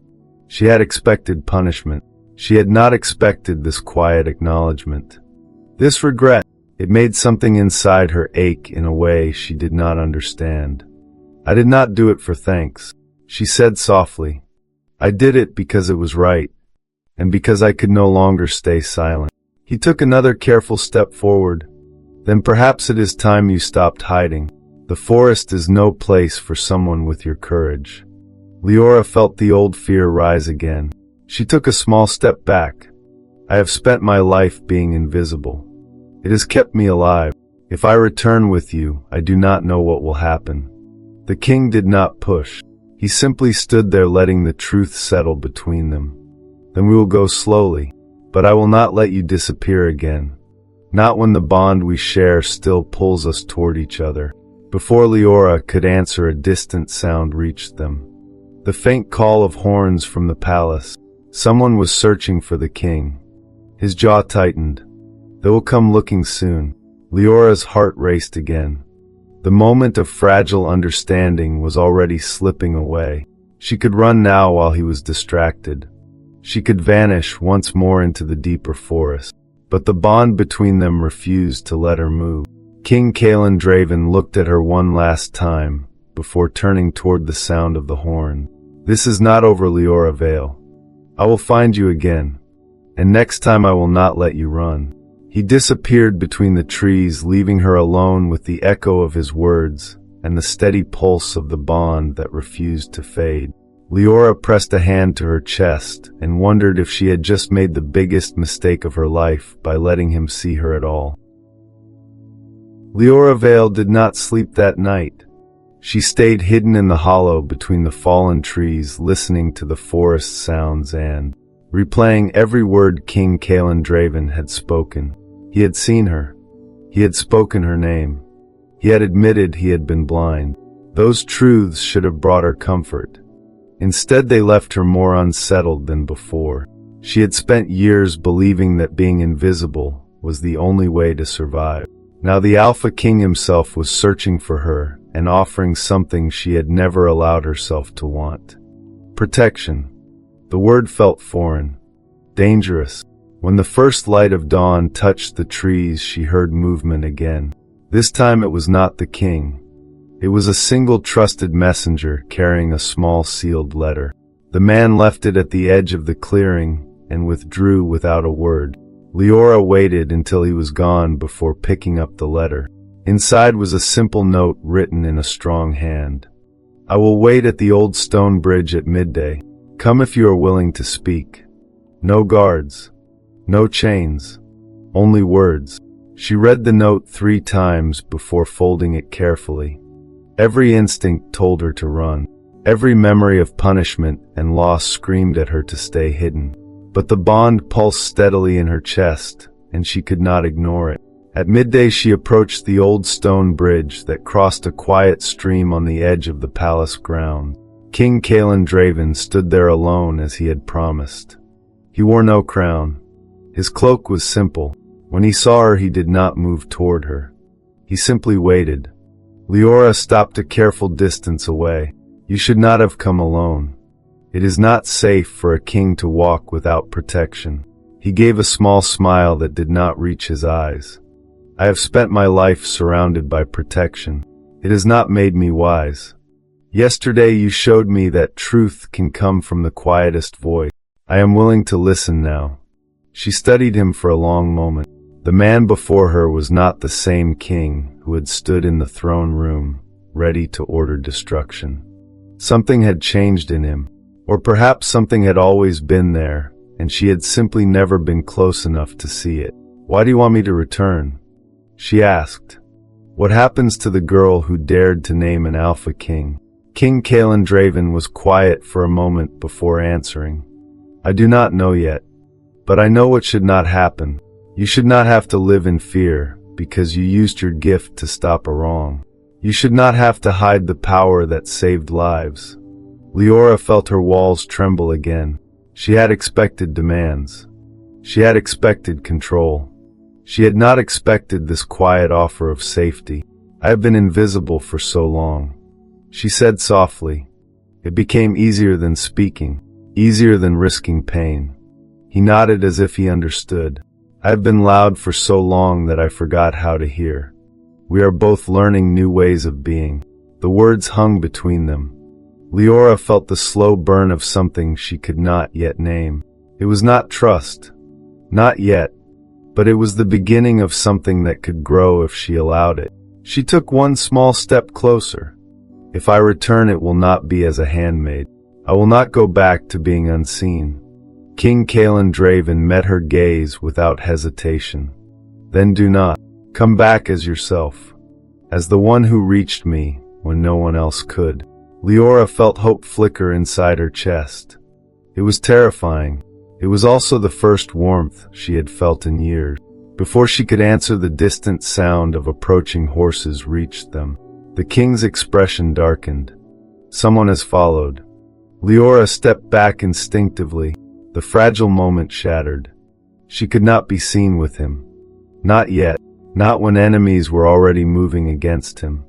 She had expected punishment. She had not expected this quiet acknowledgement. This regret, it made something inside her ache in a way she did not understand. I did not do it for thanks, she said softly. I did it because it was right, and because I could no longer stay silent. He took another careful step forward. Then perhaps it is time you stopped hiding. The forest is no place for someone with your courage. Leora felt the old fear rise again. She took a small step back. I have spent my life being invisible. It has kept me alive. If I return with you, I do not know what will happen. The king did not push. He simply stood there letting the truth settle between them. Then we will go slowly, but I will not let you disappear again. Not when the bond we share still pulls us toward each other. Before Leora could answer, a distant sound reached them. The faint call of horns from the palace. Someone was searching for the king. His jaw tightened. They will come looking soon. Leora's heart raced again. The moment of fragile understanding was already slipping away. She could run now while he was distracted. She could vanish once more into the deeper forest. But the bond between them refused to let her move. King Kaelan Draven looked at her one last time, before turning toward the sound of the horn. This is not over, Leora Vale. I will find you again. And next time I will not let you run. He disappeared between the trees, leaving her alone with the echo of his words and the steady pulse of the bond that refused to fade. Leora pressed a hand to her chest and wondered if she had just made the biggest mistake of her life by letting him see her at all. Leora Vale did not sleep that night. She stayed hidden in the hollow between the fallen trees, listening to the forest sounds and replaying every word King Kaelan Draven had spoken. He had seen her. He had spoken her name. He had admitted he had been blind. Those truths should have brought her comfort. Instead, they left her more unsettled than before. She had spent years believing that being invisible was the only way to survive. Now the Alpha King himself was searching for her and offering something she had never allowed herself to want. Protection. The word felt foreign. Dangerous. When the first light of dawn touched the trees, she heard movement again. This time it was not the king. It was a single trusted messenger carrying a small sealed letter. The man left it at the edge of the clearing and withdrew without a word. Leora waited until he was gone before picking up the letter. Inside was a simple note written in a strong hand. I will wait at the old stone bridge at midday. Come if you are willing to speak. No guards. No chains. Only words. She read the note 3 times before folding it carefully. Every instinct told her to run. Every memory of punishment and loss screamed at her to stay hidden. But the bond pulsed steadily in her chest, and she could not ignore it. At midday she approached the old stone bridge that crossed a quiet stream on the edge of the palace ground. King Kaelan Draven stood there alone as he had promised. He wore no crown. His cloak was simple. When he saw her, he did not move toward her. He simply waited. Leora stopped a careful distance away. You should not have come alone. It is not safe for a king to walk without protection. He gave a small smile that did not reach his eyes. I have spent my life surrounded by protection. It has not made me wise. Yesterday you showed me that truth can come from the quietest voice. I am willing to listen now. She studied him for a long moment. The man before her was not the same king who had stood in the throne room, ready to order destruction. Something had changed in him, or perhaps something had always been there, and she had simply never been close enough to see it. "Why do you want me to return?" she asked. "What happens to the girl who dared to name an Alpha King?" King Kalen Draven was quiet for a moment before answering. "I do not know yet, but I know what should not happen. You should not have to live in fear because you used your gift to stop a wrong. You should not have to hide the power that saved lives." Leora felt her walls tremble again. She had expected demands. She had expected control. She had not expected this quiet offer of safety. "I have been invisible for so long," she said softly. It became easier than speaking, easier than risking pain. He nodded as if he understood. "I have been loud for so long that I forgot how to hear. We are both learning new ways of being." The words hung between them. Leora felt the slow burn of something she could not yet name. It was not trust. Not yet. But it was the beginning of something that could grow if she allowed it. She took one small step closer. "If I return, it will not be as a handmaid. I will not go back to being unseen." King Kalen Draven met her gaze without hesitation. "Then do not. Come back as yourself. As the one who reached me when no one else could." Leora felt hope flicker inside her chest. It was terrifying. It was also the first warmth she had felt in years. Before she could answer, the distant sound of approaching horses reached them. The king's expression darkened. "Someone has followed." Leora stepped back instinctively. The fragile moment shattered. She could not be seen with him. Not yet. Not when enemies were already moving against him.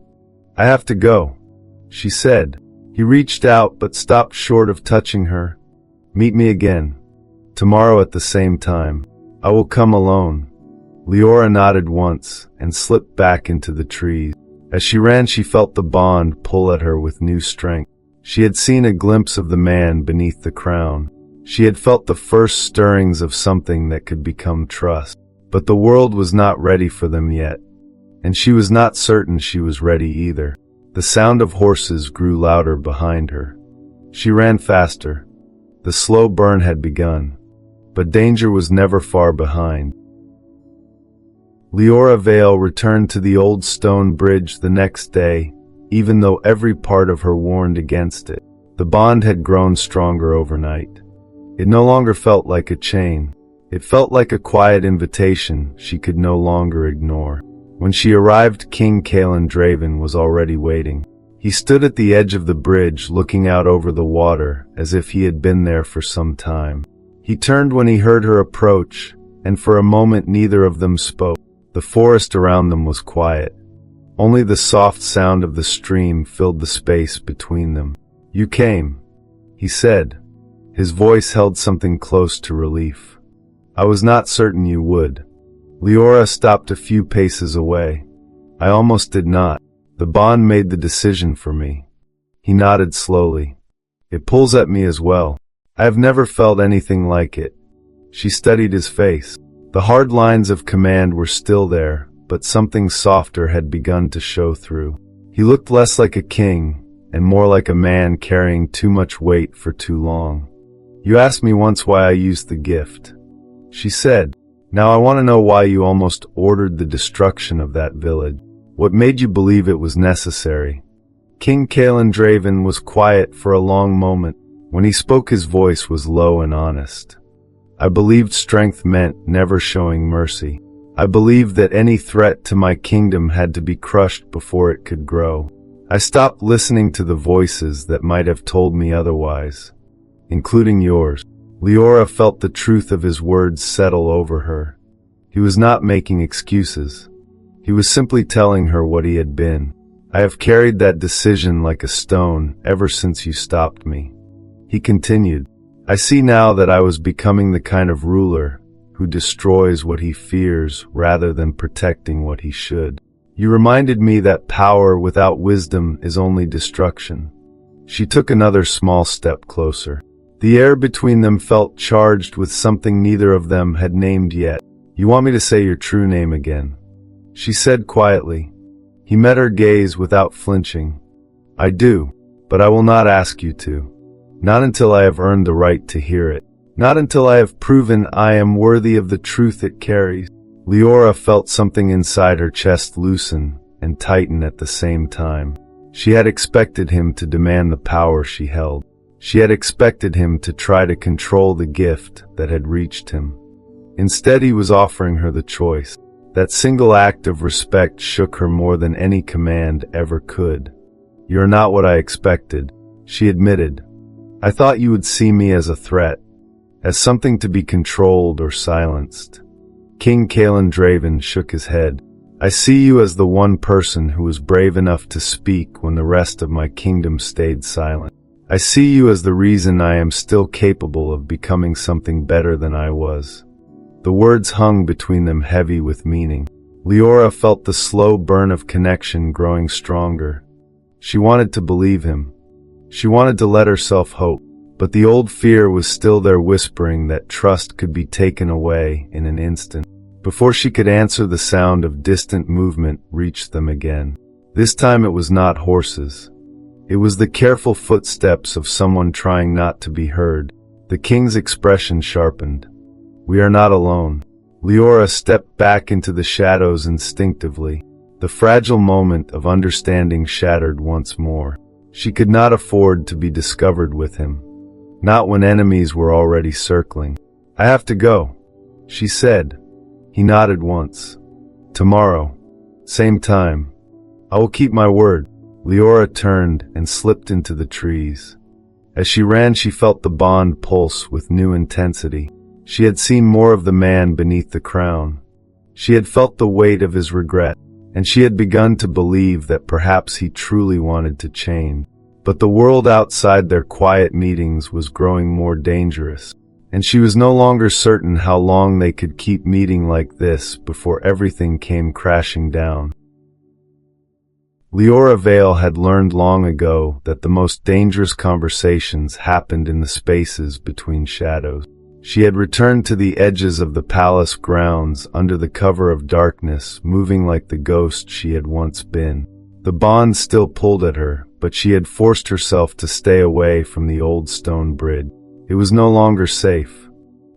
"I have to go," she said. He reached out but stopped short of touching her. "Meet me again. Tomorrow at the same time. I will come alone." Leora nodded once and slipped back into the trees. As she ran, she felt the bond pull at her with new strength. She had seen a glimpse of the man beneath the crown. She had felt the first stirrings of something that could become trust. But the world was not ready for them yet. And she was not certain she was ready either. The sound of horses grew louder behind her. She ran faster. The slow burn had begun. But danger was never far behind. Leora Vale returned to the old stone bridge the next day, even though every part of her warned against it. The bond had grown stronger overnight. It no longer felt like a chain. It felt like a quiet invitation she could no longer ignore. When she arrived, King Kalen Draven was already waiting. He stood at the edge of the bridge, looking out over the water, as if he had been there for some time. He turned when he heard her approach, and for a moment neither of them spoke. The forest around them was quiet. Only the soft sound of the stream filled the space between them. "You came," he said. His voice held something close to relief. "I was not certain you would." Leora stopped a few paces away. "I almost did not. The bond made the decision for me." He nodded slowly. "It pulls at me as well. I have never felt anything like it." She studied his face. The hard lines of command were still there, but something softer had begun to show through. He looked less like a king, and more like a man carrying too much weight for too long. "You asked me once why I used the gift," she said. "Now I want to know why you almost ordered the destruction of that village. What made you believe it was necessary?" King Kalen Draven was quiet for a long moment. When he spoke, his voice was low and honest. "I believed strength meant never showing mercy. I believed that any threat to my kingdom had to be crushed before it could grow. I stopped listening to the voices that might have told me otherwise, including yours." Leora felt the truth of his words settle over her. He was not making excuses. He was simply telling her what he had been. "I have carried that decision like a stone ever since you stopped me." He continued, "I see now that I was becoming the kind of ruler who destroys what he fears rather than protecting what he should. You reminded me that power without wisdom is only destruction." She took another small step closer. The air between them felt charged with something neither of them had named yet. You want me to say your true name again?" she said quietly. He met her gaze without flinching. "I do, but I will not ask you to. Not until I have earned the right to hear it. Not until I have proven I am worthy of the truth it carries." Leora felt something inside her chest loosen and tighten at the same time. She had expected him to demand the power she held. She had expected him to try to control the gift that had reached him. Instead, he was offering her the choice. That single act of respect shook her more than any command ever could. "You're not what I expected," she admitted. "I thought you would see me as a threat, as something to be controlled or silenced." King Kaelan Draven shook his head. "I see you as the one person who was brave enough to speak when the rest of my kingdom stayed silent. I see you as the reason I am still capable of becoming something better than I was." The words hung between them heavy with meaning. Leora felt the slow burn of connection growing stronger. She wanted to believe him. She wanted to let herself hope, but the old fear was still there, whispering that trust could be taken away in an instant. Before she could answer, the sound of distant movement reached them again. This time it was not horses. It was the careful footsteps of someone trying not to be heard. The king's expression sharpened. "We are not alone." Leora stepped back into the shadows instinctively. The fragile moment of understanding shattered once more. She could not afford to be discovered with him. Not when enemies were already circling. "I have to go," she said. He nodded once. "Tomorrow. Same time. I will keep my word." Leora turned and slipped into the trees. As she ran, she felt the bond pulse with new intensity. She had seen more of the man beneath the crown. She had felt the weight of his regret, and she had begun to believe that perhaps he truly wanted to change. But the world outside their quiet meetings was growing more dangerous, and she was no longer certain how long they could keep meeting like this before everything came crashing down. Leora Vale had learned long ago that the most dangerous conversations happened in the spaces between shadows. She had returned to the edges of the palace grounds under the cover of darkness, moving like the ghost she had once been. The bond still pulled at her, but she had forced herself to stay away from the old stone bridge. It was no longer safe.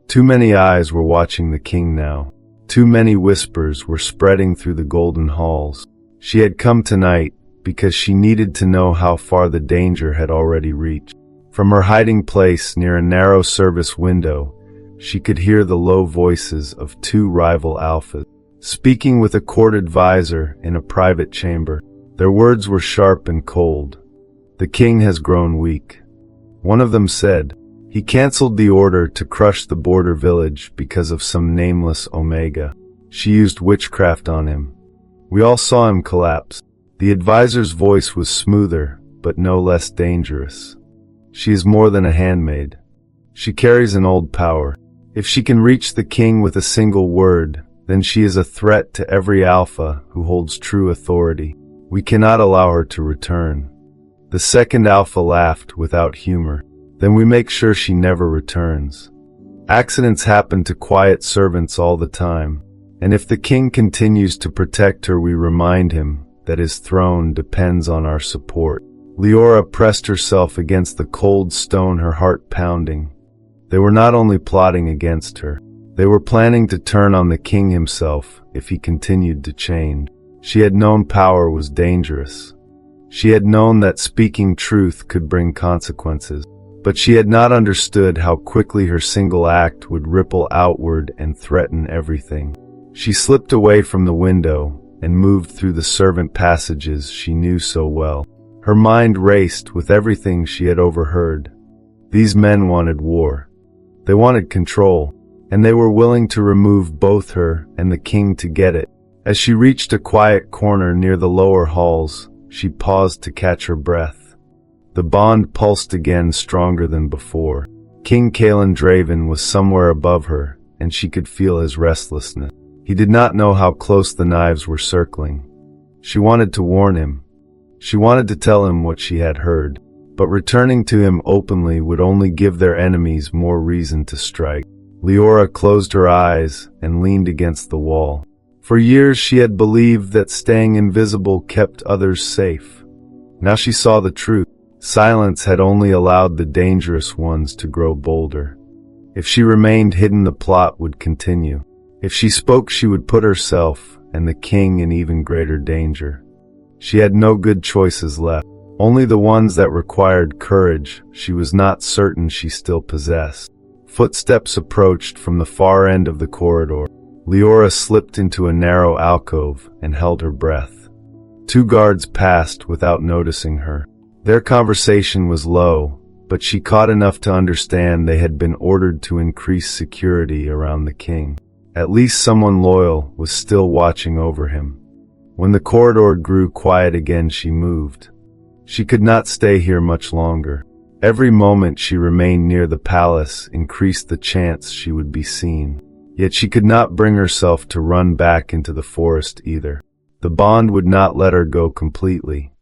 Too many eyes were watching the king now. Too many whispers were spreading through the golden halls. She had come tonight because she needed to know how far the danger had already reached. From her hiding place near a narrow service window, she could hear the low voices of two rival alphas, speaking with a court advisor in a private chamber. Their words were sharp and cold. "The king has grown weak," one of them said. "He canceled the order to crush the border village because of some nameless Omega. She used witchcraft on him. We all saw him collapse." The advisor's voice was smoother, but no less dangerous. "She is more than a handmaid. She carries an old power. If she can reach the king with a single word, then she is a threat to every alpha who holds true authority. We cannot allow her to return." The second alpha laughed without humor. "Then we make sure she never returns. Accidents happen to quiet servants all the time, and if the king continues to protect her, we remind him that his throne depends on our support." Leora pressed herself against the cold stone, her heart pounding. They were not only plotting against her, they were planning to turn on the king himself if he continued to change. She had known power was dangerous. She had known that speaking truth could bring consequences, but she had not understood how quickly her single act would ripple outward and threaten everything. She slipped away from the window and moved through the servant passages she knew so well. Her mind raced with everything she had overheard. These men wanted war. They wanted control, and they were willing to remove both her and the king to get it. As she reached a quiet corner near the lower halls, she paused to catch her breath. The bond pulsed again, stronger than before. King Kaelan Draven was somewhere above her, and she could feel his restlessness. He did not know how close the knives were circling. She wanted to warn him. She wanted to tell him what she had heard, but returning to him openly would only give their enemies more reason to strike. Leora closed her eyes and leaned against the wall. For years she had believed that staying invisible kept others safe. Now she saw the truth. Silence had only allowed the dangerous ones to grow bolder. If she remained hidden, the plot would continue. If she spoke, she would put herself and the king in even greater danger. She had no good choices left, only the ones that required courage she was not certain she still possessed. Footsteps approached from the far end of the corridor. Leora slipped into a narrow alcove and held her breath. 2 guards passed without noticing her. Their conversation was low, but she caught enough to understand they had been ordered to increase security around the king. At least someone loyal was still watching over him. When the corridor grew quiet again, she moved. She could not stay here much longer. Every moment she remained near the palace increased the chance she would be seen. Yet she could not bring herself to run back into the forest either. The bond would not let her go completely,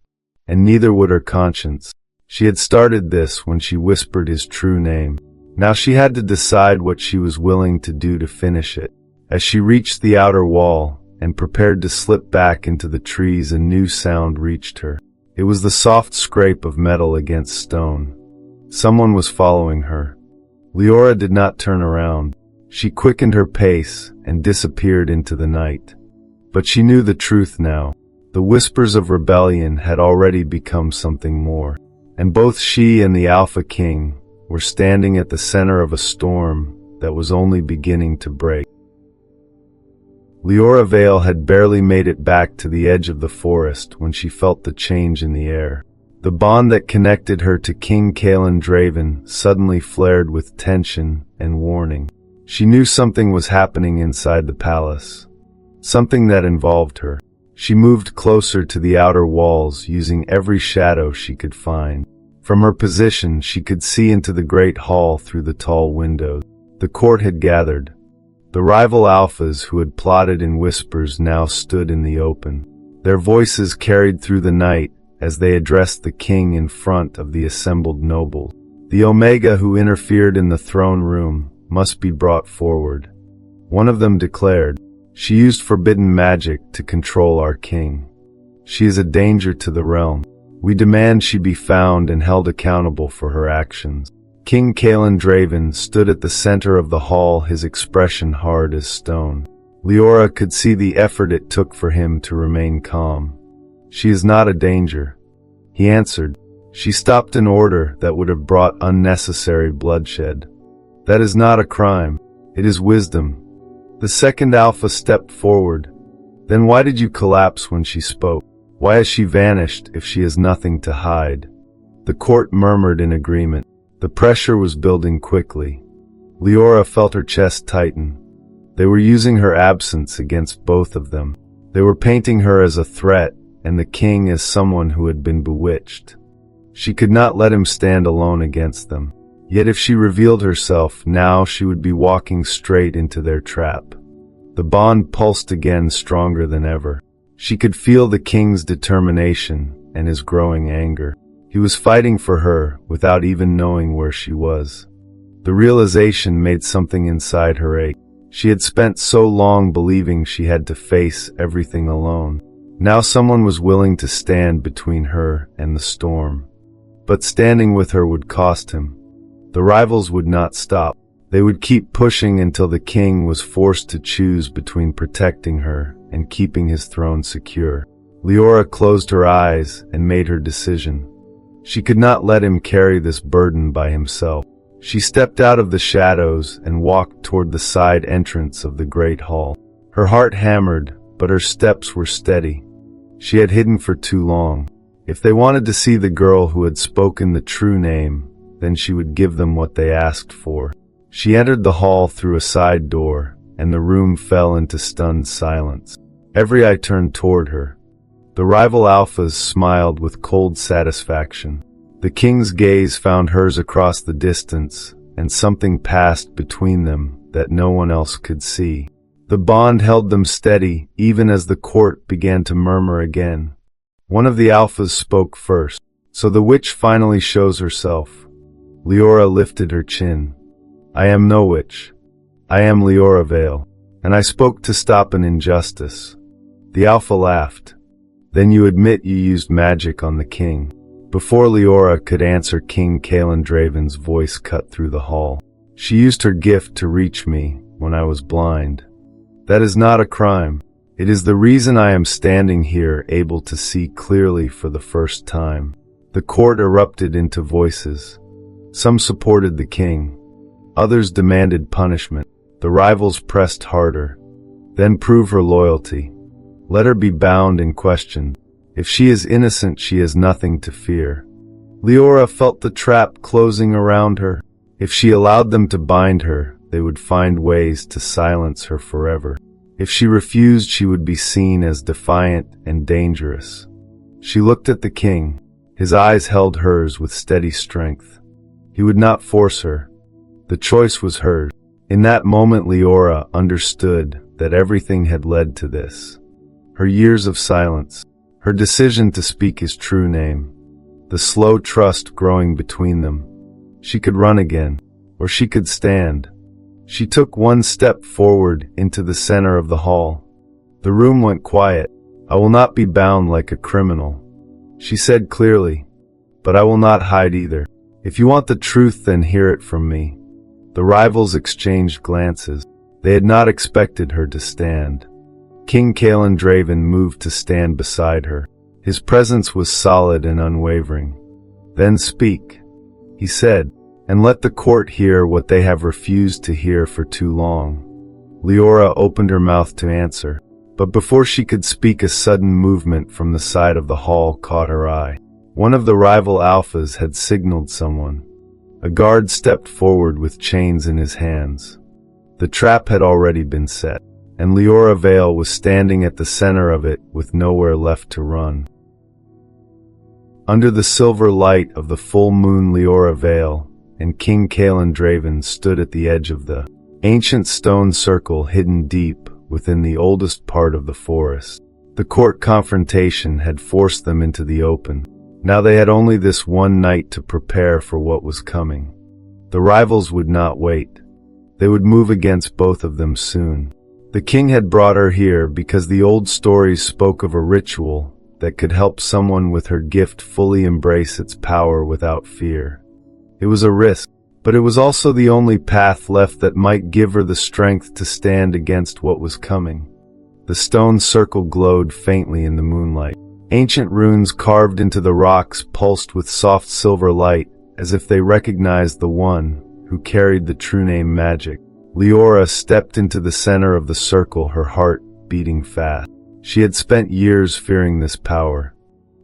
and neither would her conscience. She had started this when she whispered his true name. Now she had to decide what she was willing to do to finish it. As she reached the outer wall and prepared to slip back into the trees, a new sound reached her. It was the soft scrape of metal against stone. Someone was following her. Leora did not turn around. She quickened her pace and disappeared into the night. But she knew the truth now. The whispers of rebellion had already become something more, and both she and the Alpha King were standing at the center of a storm that was only beginning to break. Leora Vale had barely made it back to the edge of the forest when she felt the change in the air. The bond that connected her to King Kaelan Draven suddenly flared with tension and warning. She knew something was happening inside the palace, something that involved her. She moved closer to the outer walls, using every shadow she could find. From her position, she could see into the great hall through the tall windows. The court had gathered. The rival alphas who had plotted in whispers now stood in the open. Their voices carried through the night as they addressed the king in front of the assembled nobles. The Omega who interfered in the throne room must be brought forward. One of them declared, "She used forbidden magic to control our king. She is a danger to the realm. We demand she be found and held accountable for her actions." King Kaelan Draven stood at the center of the hall, his expression hard as stone. Leora could see the effort it took for him to remain calm. "She is not a danger," he answered. "She stopped an order that would have brought unnecessary bloodshed. That is not a crime. It is wisdom." The second alpha stepped forward. "Then why did you collapse when she spoke? Why has she vanished if she has nothing to hide?" The court murmured in agreement. The pressure was building quickly. Leora felt her chest tighten. They were using her absence against both of them. They were painting her as a threat and the king as someone who had been bewitched. She could not let him stand alone against them. Yet if she revealed herself now, she would be walking straight into their trap. The bond pulsed again, stronger than ever. She could feel the king's determination and his growing anger. He was fighting for her without even knowing where she was. The realization made something inside her ache. She had spent so long believing she had to face everything alone. Now someone was willing to stand between her and the storm. But standing with her would cost him. The rivals would not stop. They would keep pushing until the king was forced to choose between protecting her and keeping his throne secure. Leora closed her eyes and made her decision. She could not let him carry this burden by himself. She stepped out of the shadows and walked toward the side entrance of the great hall. Her heart hammered, but her steps were steady. She had hidden for too long. If they wanted to see the girl who had spoken the true name, then she would give them what they asked for. She entered the hall through a side door, and the room fell into stunned silence. Every eye turned toward her. The rival alphas smiled with cold satisfaction. The king's gaze found hers across the distance, and something passed between them that no one else could see. The bond held them steady, even as the court began to murmur again. One of the alphas spoke first. "So the witch finally shows herself." Leora lifted her chin. "I am no witch. I am Leora Vale, and I spoke to stop an injustice. The Alpha laughed. Then you admit you used magic on the king. Before Leora could answer, King Kaelan Draven's voice cut through the hall. She used her gift to reach me when I was blind. That is not a crime. It is the reason I am standing here, able to see clearly for the first time. The court erupted into voices. Some supported the king. Others demanded punishment. The rivals pressed harder. Then prove her loyalty. Let her be bound and questioned. If she is innocent, she has nothing to fear. Leora felt the trap closing around her. If she allowed them to bind her, they would find ways to silence her forever. If she refused, she would be seen as defiant and dangerous. She looked at the king. His eyes held hers with steady strength. He would not force her. The choice was hers. In that moment, Leora understood that everything had led to this. Her years of silence, her decision to speak his true name, the slow trust growing between them. She could run again, or she could stand. She took one step forward into the center of the hall. The room went quiet. I will not be bound like a criminal, she said clearly, but I will not hide either. If you want the truth, then hear it from me. The rivals exchanged glances. They had not expected her to stand. King Kaelan Draven moved to stand beside her. His presence was solid and unwavering. Then speak, he said, and let the court hear what they have refused to hear for too long. Leora opened her mouth to answer, but before she could speak, a sudden movement from the side of the hall caught her eye. One of the rival alphas had signaled someone. A guard stepped forward with chains in his hands. The trap had already been set, and Leora Vale was standing at the center of it with nowhere left to run. Under the silver light of the full moon, Leora Vale and King Kaelan Draven stood at the edge of the ancient stone circle hidden deep within the oldest part of the forest. The court confrontation had forced them into the open. Now they had only this one night to prepare for what was coming. The rivals would not wait. They would move against both of them soon. The king had brought her here because the old stories spoke of a ritual that could help someone with her gift fully embrace its power without fear. It was a risk, but it was also the only path left that might give her the strength to stand against what was coming. The stone circle glowed faintly in the moonlight. Ancient runes carved into the rocks pulsed with soft silver light, as if they recognized the one who carried the true name magic. Leora stepped into the center of the circle, her heart beating fast. She had spent years fearing this power.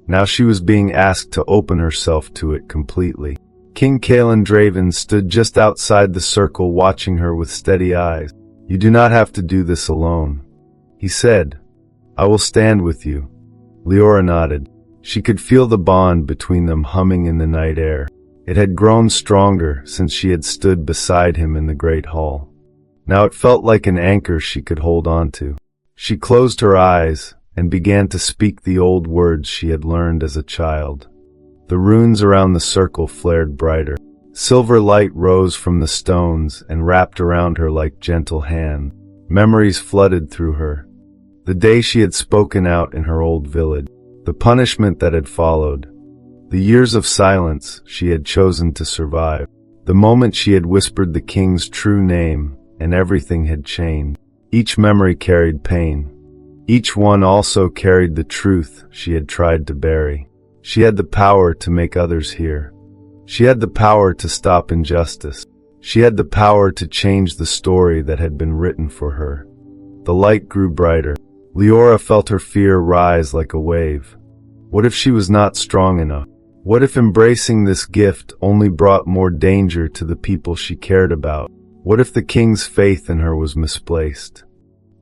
Now she was being asked to open herself to it completely. King Kaelan Draven stood just outside the circle, watching her with steady eyes. You do not have to do this alone, he said. I will stand with you. Leora nodded. She could feel the bond between them humming in the night air. It had grown stronger since she had stood beside him in the great hall. Now it felt like an anchor she could hold on to. She closed her eyes and began to speak the old words she had learned as a child. The runes around the circle flared brighter. Silver light rose from the stones and wrapped around her like gentle hands. Memories flooded through her. The day she had spoken out in her old village, the punishment that had followed, the years of silence she had chosen to survive, the moment she had whispered the king's true name and everything had changed. Each memory carried pain. Each one also carried the truth she had tried to bury. She had the power to make others hear. She had the power to stop injustice. She had the power to change the story that had been written for her. The light grew brighter. Leora felt her fear rise like a wave. What if she was not strong enough? What if embracing this gift only brought more danger to the people she cared about? What if the king's faith in her was misplaced?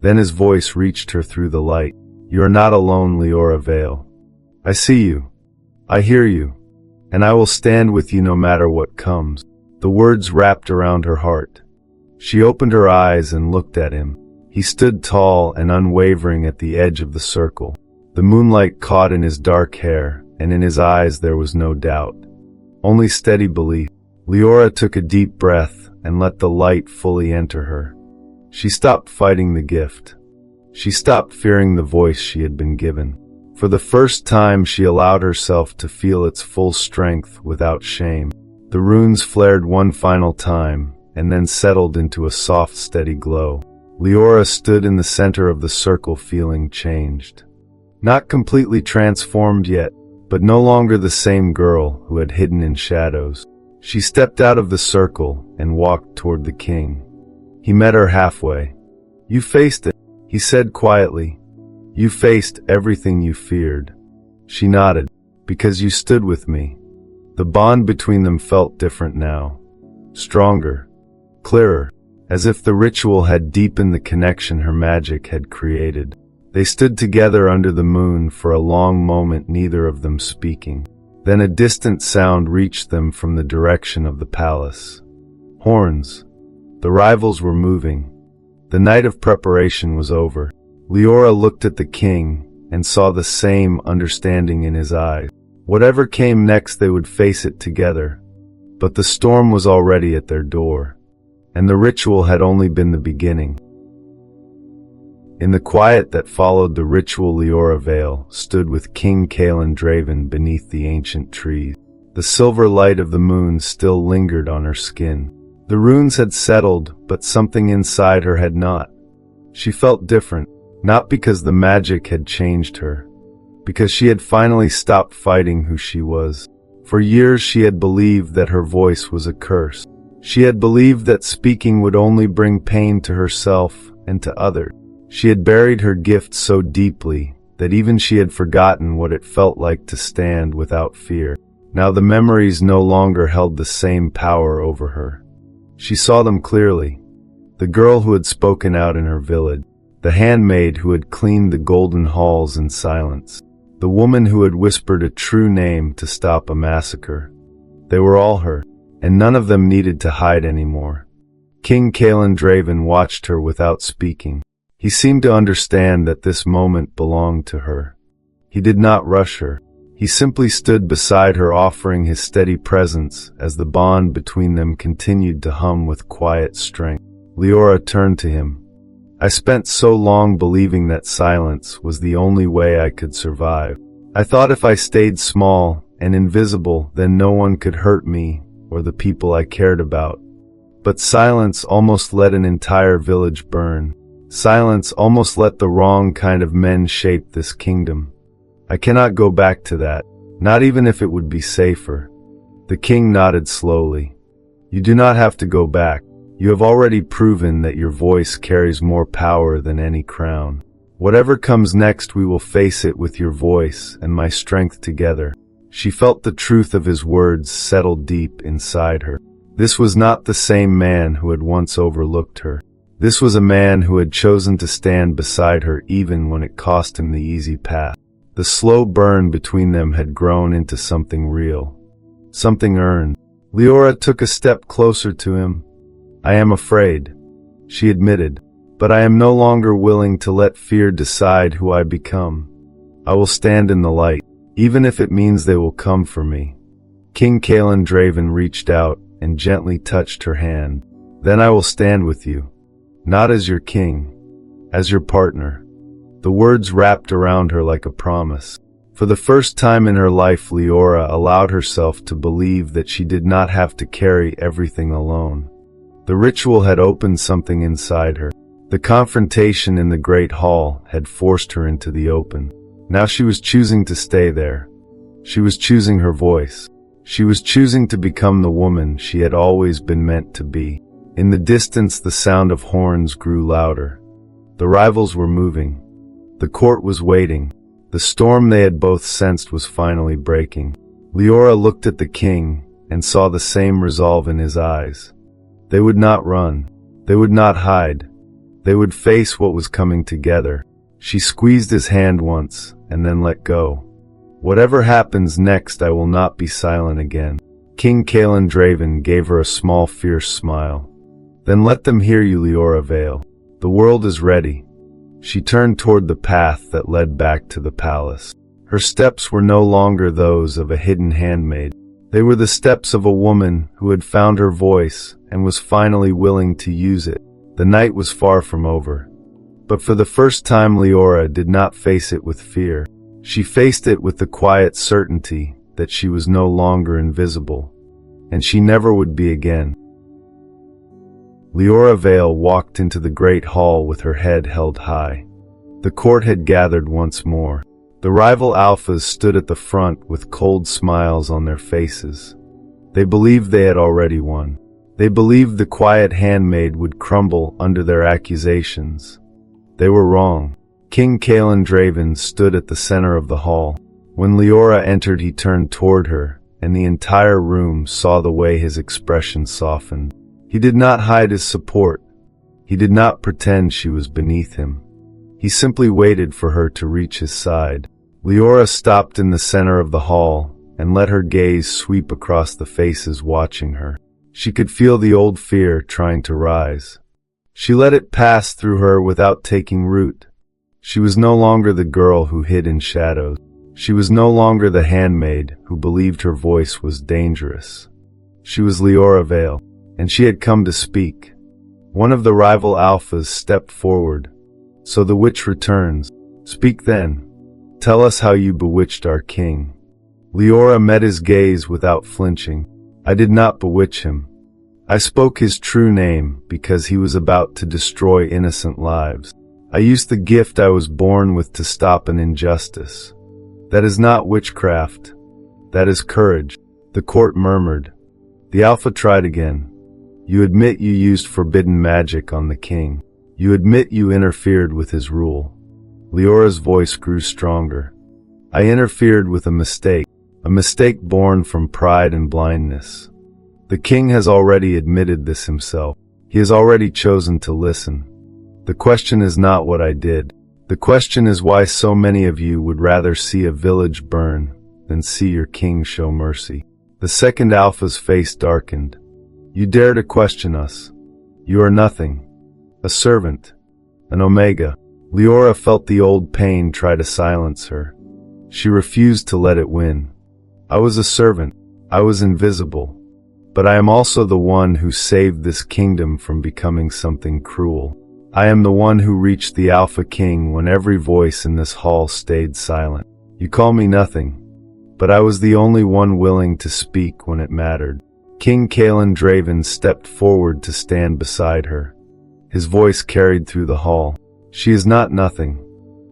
Then his voice reached her through the light. You are not alone, Leora Vale. I see you. I hear you. And I will stand with you no matter what comes. The words wrapped around her heart. She opened her eyes and looked at him. He stood tall and unwavering at the edge of the circle. The moonlight caught in his dark hair, and in his eyes there was no doubt, only steady belief. Leora took a deep breath and let the light fully enter her. She stopped fighting the gift. She stopped fearing the voice she had been given. For the first time, she allowed herself to feel its full strength without shame. The runes flared one final time, and then settled into a soft, steady glow. Leora stood in the center of the circle, feeling changed. Not completely transformed yet, but no longer the same girl who had hidden in shadows. She stepped out of the circle and walked toward the king. He met her halfway. "You faced it," he said quietly. "You faced everything you feared." She nodded. "Because you stood with me." The bond between them felt different now. Stronger. Clearer. As if the ritual had deepened the connection her magic had created. They stood together under the moon for a long moment, neither of them speaking. Then a distant sound reached them from the direction of the palace. Horns. The rivals were moving. The night of preparation was over. Leora looked at the king and saw the same understanding in his eyes. Whatever came next, they would face it together. But the storm was already at their door, and the ritual had only been the beginning. In the quiet that followed the ritual, Leora Vale stood with King Kaelan Draven beneath the ancient trees. The silver light of the moon still lingered on her skin. The runes had settled, but something inside her had not. She felt different, not because the magic had changed her, because she had finally stopped fighting who she was. For years she had believed that her voice was a curse. She had believed that speaking would only bring pain to herself and to others. She had buried her gift so deeply that even she had forgotten what it felt like to stand without fear. Now the memories no longer held the same power over her. She saw them clearly. The girl who had spoken out in her village, the handmaid who had cleaned the golden halls in silence, the woman who had whispered a true name to stop a massacre. They were all her, and none of them needed to hide anymore. King Kaelan Draven watched her without speaking. He seemed to understand that this moment belonged to her. He did not rush her. He simply stood beside her, offering his steady presence as the bond between them continued to hum with quiet strength. Leora turned to him. "I spent so long believing that silence was the only way I could survive. I thought if I stayed small and invisible, then no one could hurt me or the people I cared about. But silence almost let an entire village burn. Silence almost let the wrong kind of men shape this kingdom. I cannot go back to that, not even if it would be safer." The king nodded slowly. "You do not have to go back. You have already proven that your voice carries more power than any crown. Whatever comes next, we will face it with your voice and my strength together." She felt the truth of his words settle deep inside her. This was not the same man who had once overlooked her. This was a man who had chosen to stand beside her even when it cost him the easy path. The slow burn between them had grown into something real, something earned. Leora took a step closer to him. "I am afraid," she admitted, "but I am no longer willing to let fear decide who I become. I will stand in the light, even if it means they will come for me." King Kaelan Draven reached out and gently touched her hand. "Then I will stand with you. Not as your king, as your partner." The words wrapped around her like a promise. For the first time in her life, Leora allowed herself to believe that she did not have to carry everything alone. The ritual had opened something inside her. The confrontation in the Great Hall had forced her into the open. Now she was choosing to stay there. She was choosing her voice. She was choosing to become the woman she had always been meant to be. In the distance, the sound of horns grew louder. The rivals were moving. The court was waiting. The storm they had both sensed was finally breaking. Leora looked at the king and saw the same resolve in his eyes. They would not run. They would not hide. They would face what was coming together. She squeezed his hand once and then let go. "Whatever happens next, I will not be silent again." King Kaelan Draven gave her a small, fierce smile. "Then let them hear you, Leora Vale. The world is ready." She turned toward the path that led back to the palace. Her steps were no longer those of a hidden handmaid. They were the steps of a woman who had found her voice and was finally willing to use it. The night was far from over. But for the first time Leora did not face it with fear. She faced it with the quiet certainty that she was no longer invisible, and she never would be again. Leora Vale walked into the great hall with her head held high. The court had gathered once more. The rival alphas stood at the front with cold smiles on their faces. They believed they had already won. They believed the quiet handmaid would crumble under their accusations. They were wrong. King Kalen Draven stood at the center of the hall. When Leora entered, he turned toward her, and the entire room saw the way his expression softened. He did not hide his support. He did not pretend she was beneath him. He simply waited for her to reach his side. Leora stopped in the center of the hall and let her gaze sweep across the faces watching her. She could feel the old fear trying to rise. She let it pass through her without taking root. She was no longer the girl who hid in shadows. She was no longer the handmaid who believed her voice was dangerous. She was Leora Vale, and she had come to speak. One of the rival alphas stepped forward. "So the witch returns. Speak then. Tell us how you bewitched our king." Leora met his gaze without flinching. "I did not bewitch him. I spoke his true name because he was about to destroy innocent lives. I used the gift I was born with to stop an injustice. That is not witchcraft. That is courage." The court murmured. The alpha tried again. "You admit you used forbidden magic on the king. You admit you interfered with his rule." Leora's voice grew stronger. "I interfered with a mistake born from pride and blindness. The king has already admitted this himself. He has already chosen to listen. The question is not what I did. The question is why so many of you would rather see a village burn than see your king show mercy." The second alpha's face darkened. "You dare to question us. You are nothing. A servant. An omega." Leora felt the old pain try to silence her. She refused to let it win. "I was a servant. I was invisible. But I am also the one who saved this kingdom from becoming something cruel. I am the one who reached the Alpha King when every voice in this hall stayed silent. You call me nothing, but I was the only one willing to speak when it mattered." King Kalen Draven stepped forward to stand beside her. His voice carried through the hall. "She is not nothing.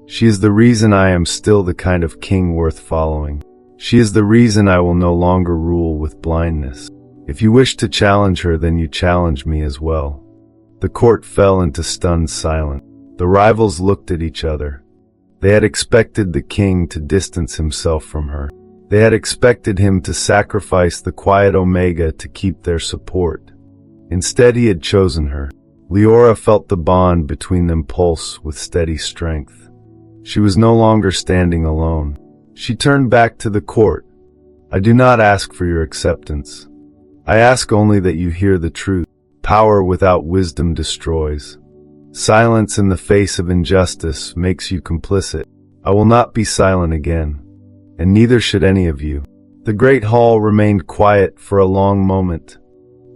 She is the reason I am still the kind of king worth following. She is the reason I will no longer rule with blindness. If you wish to challenge her, then you challenge me as well." The court fell into stunned silence. The rivals looked at each other. They had expected the king to distance himself from her. They had expected him to sacrifice the quiet Omega to keep their support. Instead, he had chosen her. Leora felt the bond between them pulse with steady strength. She was no longer standing alone. She turned back to the court. "I do not ask for your acceptance. I ask only that you hear the truth. Power without wisdom destroys. Silence in the face of injustice makes you complicit. I will not be silent again, and neither should any of you." The great hall remained quiet for a long moment.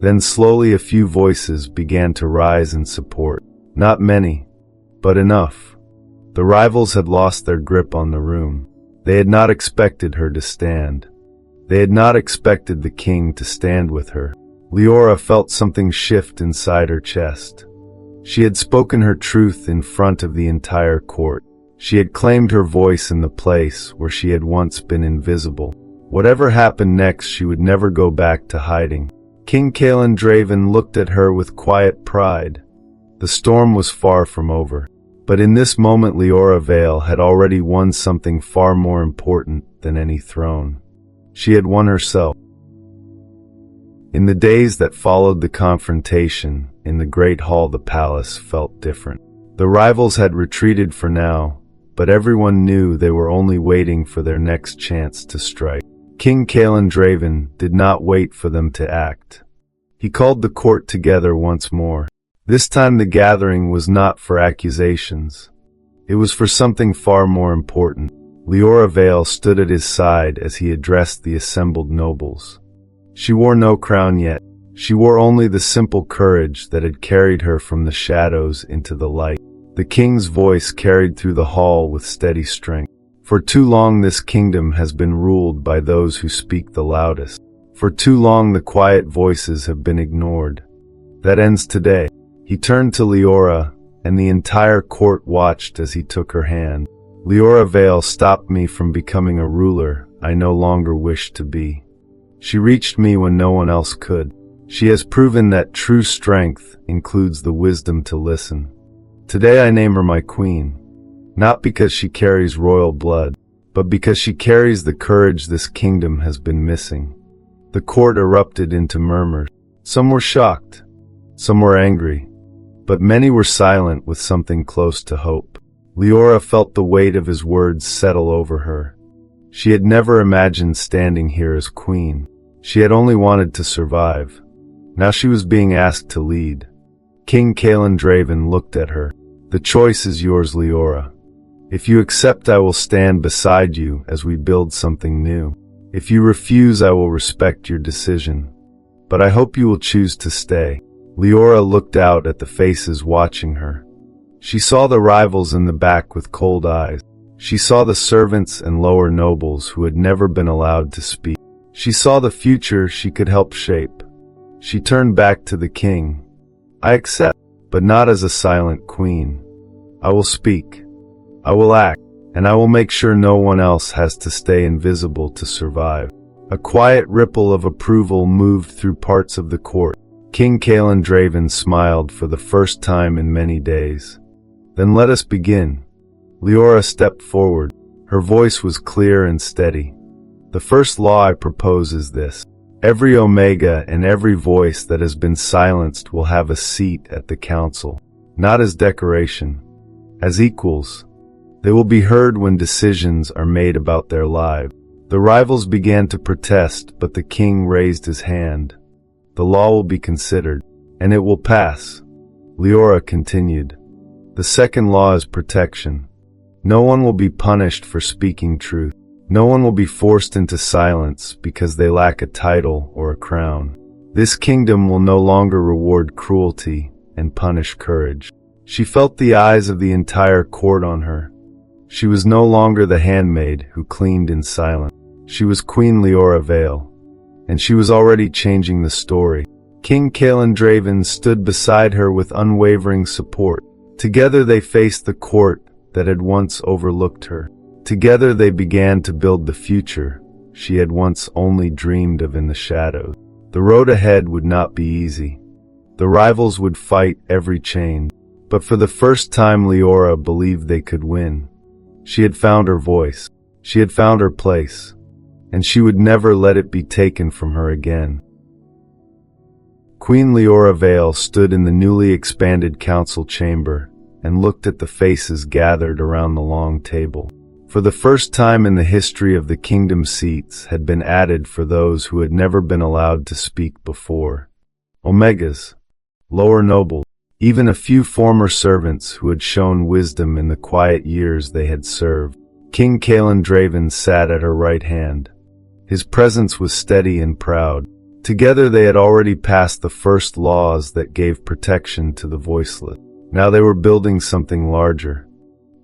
Then slowly a few voices began to rise in support. Not many, but enough. The rivals had lost their grip on the room. They had not expected her to stand. They had not expected the king to stand with her. Leora felt something shift inside her chest. She had spoken her truth in front of the entire court. She had claimed her voice in the place where she had once been invisible. Whatever happened next, she would never go back to hiding. King Kalen Draven looked at her with quiet pride. The storm was far from over. But in this moment, Leora Vale had already won something far more important than any throne. She had won herself. In the days that followed the confrontation, in the great hall, the palace felt different. The rivals had retreated for now, but everyone knew they were only waiting for their next chance to strike. King Kalen Draven did not wait for them to act. He called the court together once more. This time the gathering was not for accusations. It was for something far more important. Leora Vale stood at his side as he addressed the assembled nobles. She wore no crown yet. She wore only the simple courage that had carried her from the shadows into the light. The king's voice carried through the hall with steady strength. For too long this kingdom has been ruled by those who speak the loudest. For too long the quiet voices have been ignored. That ends today. He turned to Leora, and the entire court watched as he took her hand. Leora Vale stopped me from becoming a ruler I no longer wished to be. She reached me when no one else could. She has proven that true strength includes the wisdom to listen. Today I name her my queen, not because she carries royal blood, but because she carries the courage this kingdom has been missing. The court erupted into murmurs. Some were shocked, some were angry, but many were silent with something close to hope. Leora felt the weight of his words settle over her. She had never imagined standing here as queen. She had only wanted to survive. Now she was being asked to lead. King Kaelan Draven looked at her. The choice is yours, Leora. If you accept, I will stand beside you as we build something new. If you refuse, I will respect your decision. But I hope you will choose to stay. Leora looked out at the faces watching her. She saw the rivals in the back with cold eyes. She saw the servants and lower nobles who had never been allowed to speak. She saw the future she could help shape. She turned back to the king. I accept, but not as a silent queen. I will speak. I will act, and I will make sure no one else has to stay invisible to survive. A quiet ripple of approval moved through parts of the court. King Kaelan Draven smiled for the first time in many days. Then let us begin. Leora stepped forward. Her voice was clear and steady. The first law I propose is this. Every Omega and every voice that has been silenced will have a seat at the council, not as decoration, as equals. They will be heard when decisions are made about their lives. The rivals began to protest, but the king raised his hand. The law will be considered, and it will pass. Leora continued. The second law is protection. No one will be punished for speaking truth. No one will be forced into silence because they lack a title or a crown. This kingdom will no longer reward cruelty and punish courage. She felt the eyes of the entire court on her. She was no longer the handmaid who cleaned in silence. She was Queen Leora Vale, and she was already changing the story. King Kaelan Draven stood beside her with unwavering support. Together they faced the court that had once overlooked her. Together they began to build the future she had once only dreamed of in the shadows. The road ahead would not be easy. The rivals would fight every change, but for the first time Leora believed they could win. She had found her voice. She had found her place, and she would never let it be taken from her again. Queen Leora Vale stood in the newly expanded council chamber and looked at the faces gathered around the long table. For the first time in the history of the kingdom, seats had been added for those who had never been allowed to speak before. Omegas, lower nobles, even a few former servants who had shown wisdom in the quiet years they had served. King Kaelan Draven sat at her right hand. His presence was steady and proud. Together they had already passed the first laws that gave protection to the voiceless. Now they were building something larger.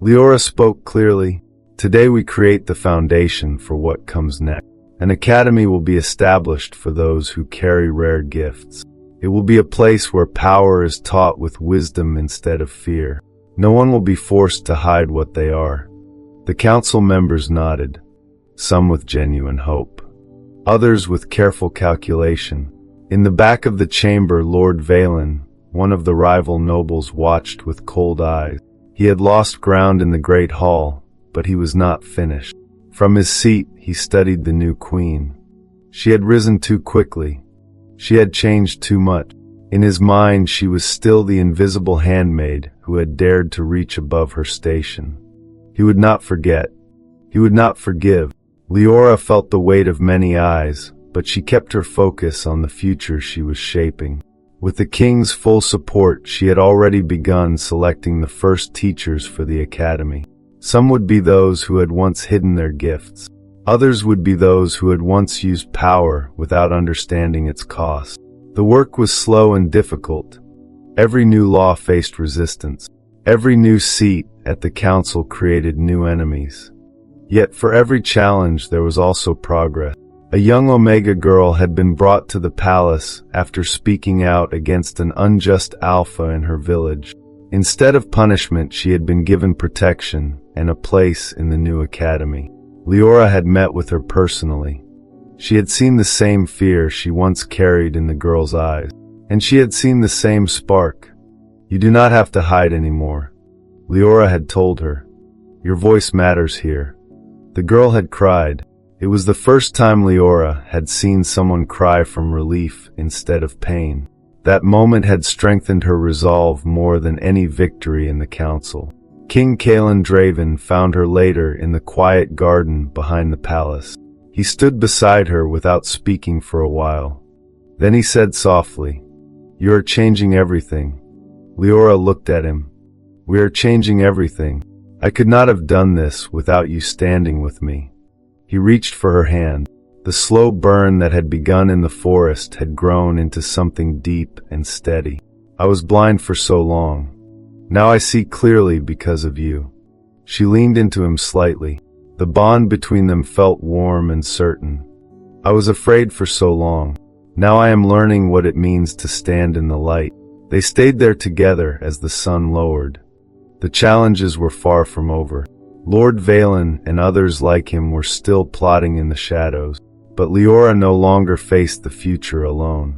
Leora spoke clearly. Today we create the foundation for what comes next. An academy will be established for those who carry rare gifts. It will be a place where power is taught with wisdom instead of fear. No one will be forced to hide what they are. The council members nodded, some with genuine hope, others with careful calculation. In the back of the chamber, Lord Valen, one of the rival nobles, watched with cold eyes. He had lost ground in the great hall, but he was not finished. From his seat, he studied the new queen. She had risen too quickly. She had changed too much. In his mind, she was still the invisible handmaid who had dared to reach above her station. He would not forget. He would not forgive. Leora felt the weight of many eyes, but she kept her focus on the future she was shaping. With the king's full support, she had already begun selecting the first teachers for the academy. Some would be those who had once hidden their gifts. Others would be those who had once used power without understanding its cost. The work was slow and difficult. Every new law faced resistance. Every new seat at the council created new enemies. Yet for every challenge there was also progress. A young Omega girl had been brought to the palace after speaking out against an unjust alpha in her village. Instead of punishment, she had been given protection and a place in the new academy. Leora had met with her personally. She had seen the same fear she once carried in the girl's eyes, and she had seen the same spark. "You do not have to hide anymore," Leora had told her. "Your voice matters here." The girl had cried. It was the first time Leora had seen someone cry from relief instead of pain. That moment had strengthened her resolve more than any victory in the council. King Kaelan Draven found her later in the quiet garden behind the palace. He stood beside her without speaking for a while. Then he said softly, "You are changing everything." Leora looked at him. "We are changing everything. I could not have done this without you standing with me." He reached for her hand. The slow burn that had begun in the forest had grown into something deep and steady. "I was blind for so long. Now I see clearly because of you." She leaned into him slightly. The bond between them felt warm and certain. "I was afraid for so long. Now I am learning what it means to stand in the light." They stayed there together as the sun lowered. The challenges were far from over. Lord Valen and others like him were still plotting in the shadows, but Leora no longer faced the future alone.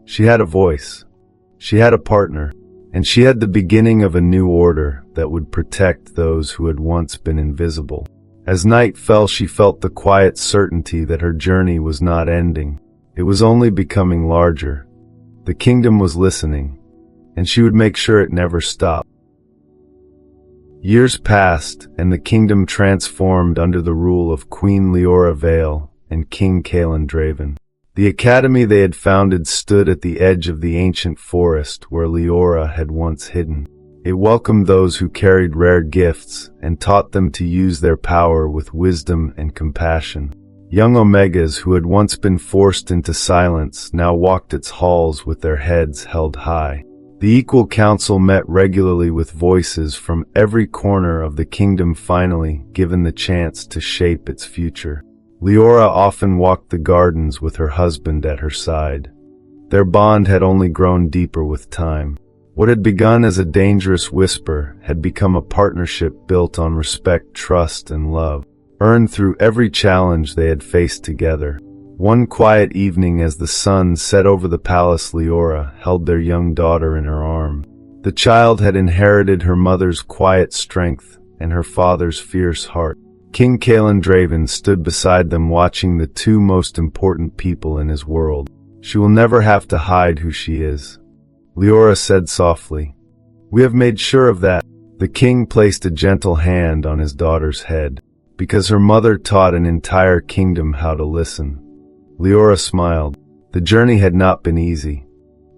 She had a voice. She had a partner, and she had the beginning of a new order that would protect those who had once been invisible. As night fell, she felt the quiet certainty that her journey was not ending. It was only becoming larger. The kingdom was listening, and she would make sure it never stopped. Years passed, and the kingdom transformed under the rule of Queen Leora Vale and King Kaelan Draven. The academy they had founded stood at the edge of the ancient forest where Leora had once hidden. It welcomed those who carried rare gifts and taught them to use their power with wisdom and compassion. Young Omegas who had once been forced into silence now walked its halls with their heads held high. The Equal Council met regularly with voices from every corner of the kingdom finally given the chance to shape its future. Leora often walked the gardens with her husband at her side. Their bond had only grown deeper with time. What had begun as a dangerous whisper had become a partnership built on respect, trust, and love, earned through every challenge they had faced together. One quiet evening as the sun set over the palace, Leora held their young daughter in her arms. The child had inherited her mother's quiet strength and her father's fierce heart. King Kaelan Draven stood beside them, watching the two most important people in his world. "She will never have to hide who she is," Leora said softly. "We have made sure of that." The king placed a gentle hand on his daughter's head, because her mother taught an entire kingdom how to listen. Leora smiled. The journey had not been easy.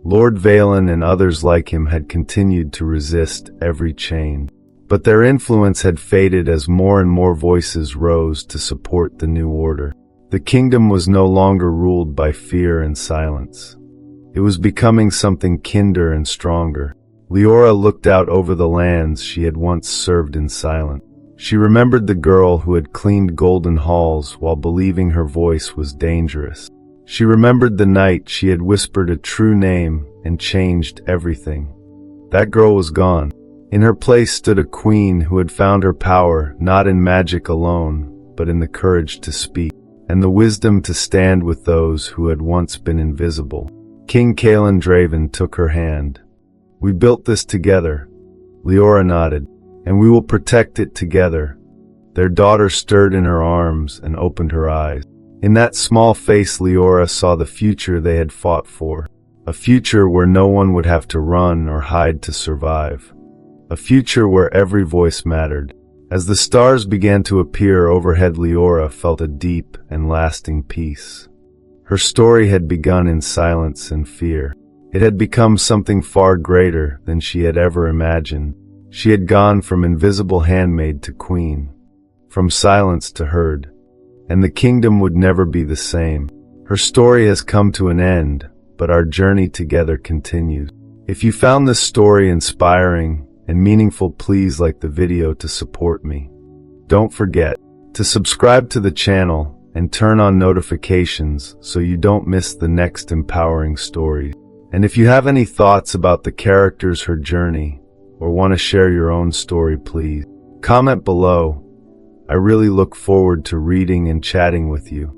Lord Valen and others like him had continued to resist every change, but their influence had faded as more and more voices rose to support the new order. The kingdom was no longer ruled by fear and silence. It was becoming something kinder and stronger. Leora looked out over the lands she had once served in silence. She remembered the girl who had cleaned golden halls while believing her voice was dangerous. She remembered the night she had whispered a true name and changed everything. That girl was gone. In her place stood a queen who had found her power not in magic alone, but in the courage to speak, and the wisdom to stand with those who had once been invisible. King Kaelan Draven took her hand. "We built this together," Leora nodded, "and we will protect it together." Their daughter stirred in her arms and opened her eyes. In that small face, Leora saw the future they had fought for. A future where no one would have to run or hide to survive. A future where every voice mattered. As the stars began to appear overhead, Leora felt a deep and lasting peace. Her story had begun in silence and fear. It had become something far greater than she had ever imagined. She had gone from invisible handmaid to queen, from silence to heard, and the kingdom would never be the same. Her story has come to an end, but our journey together continues. If you found this story inspiring and meaningful, please like the video to support me. Don't forget to subscribe to the channel and turn on notifications so you don't miss the next empowering story. And if you have any thoughts about the characters, her journey, or want to share your own story, please comment below. I really look forward to reading and chatting with you.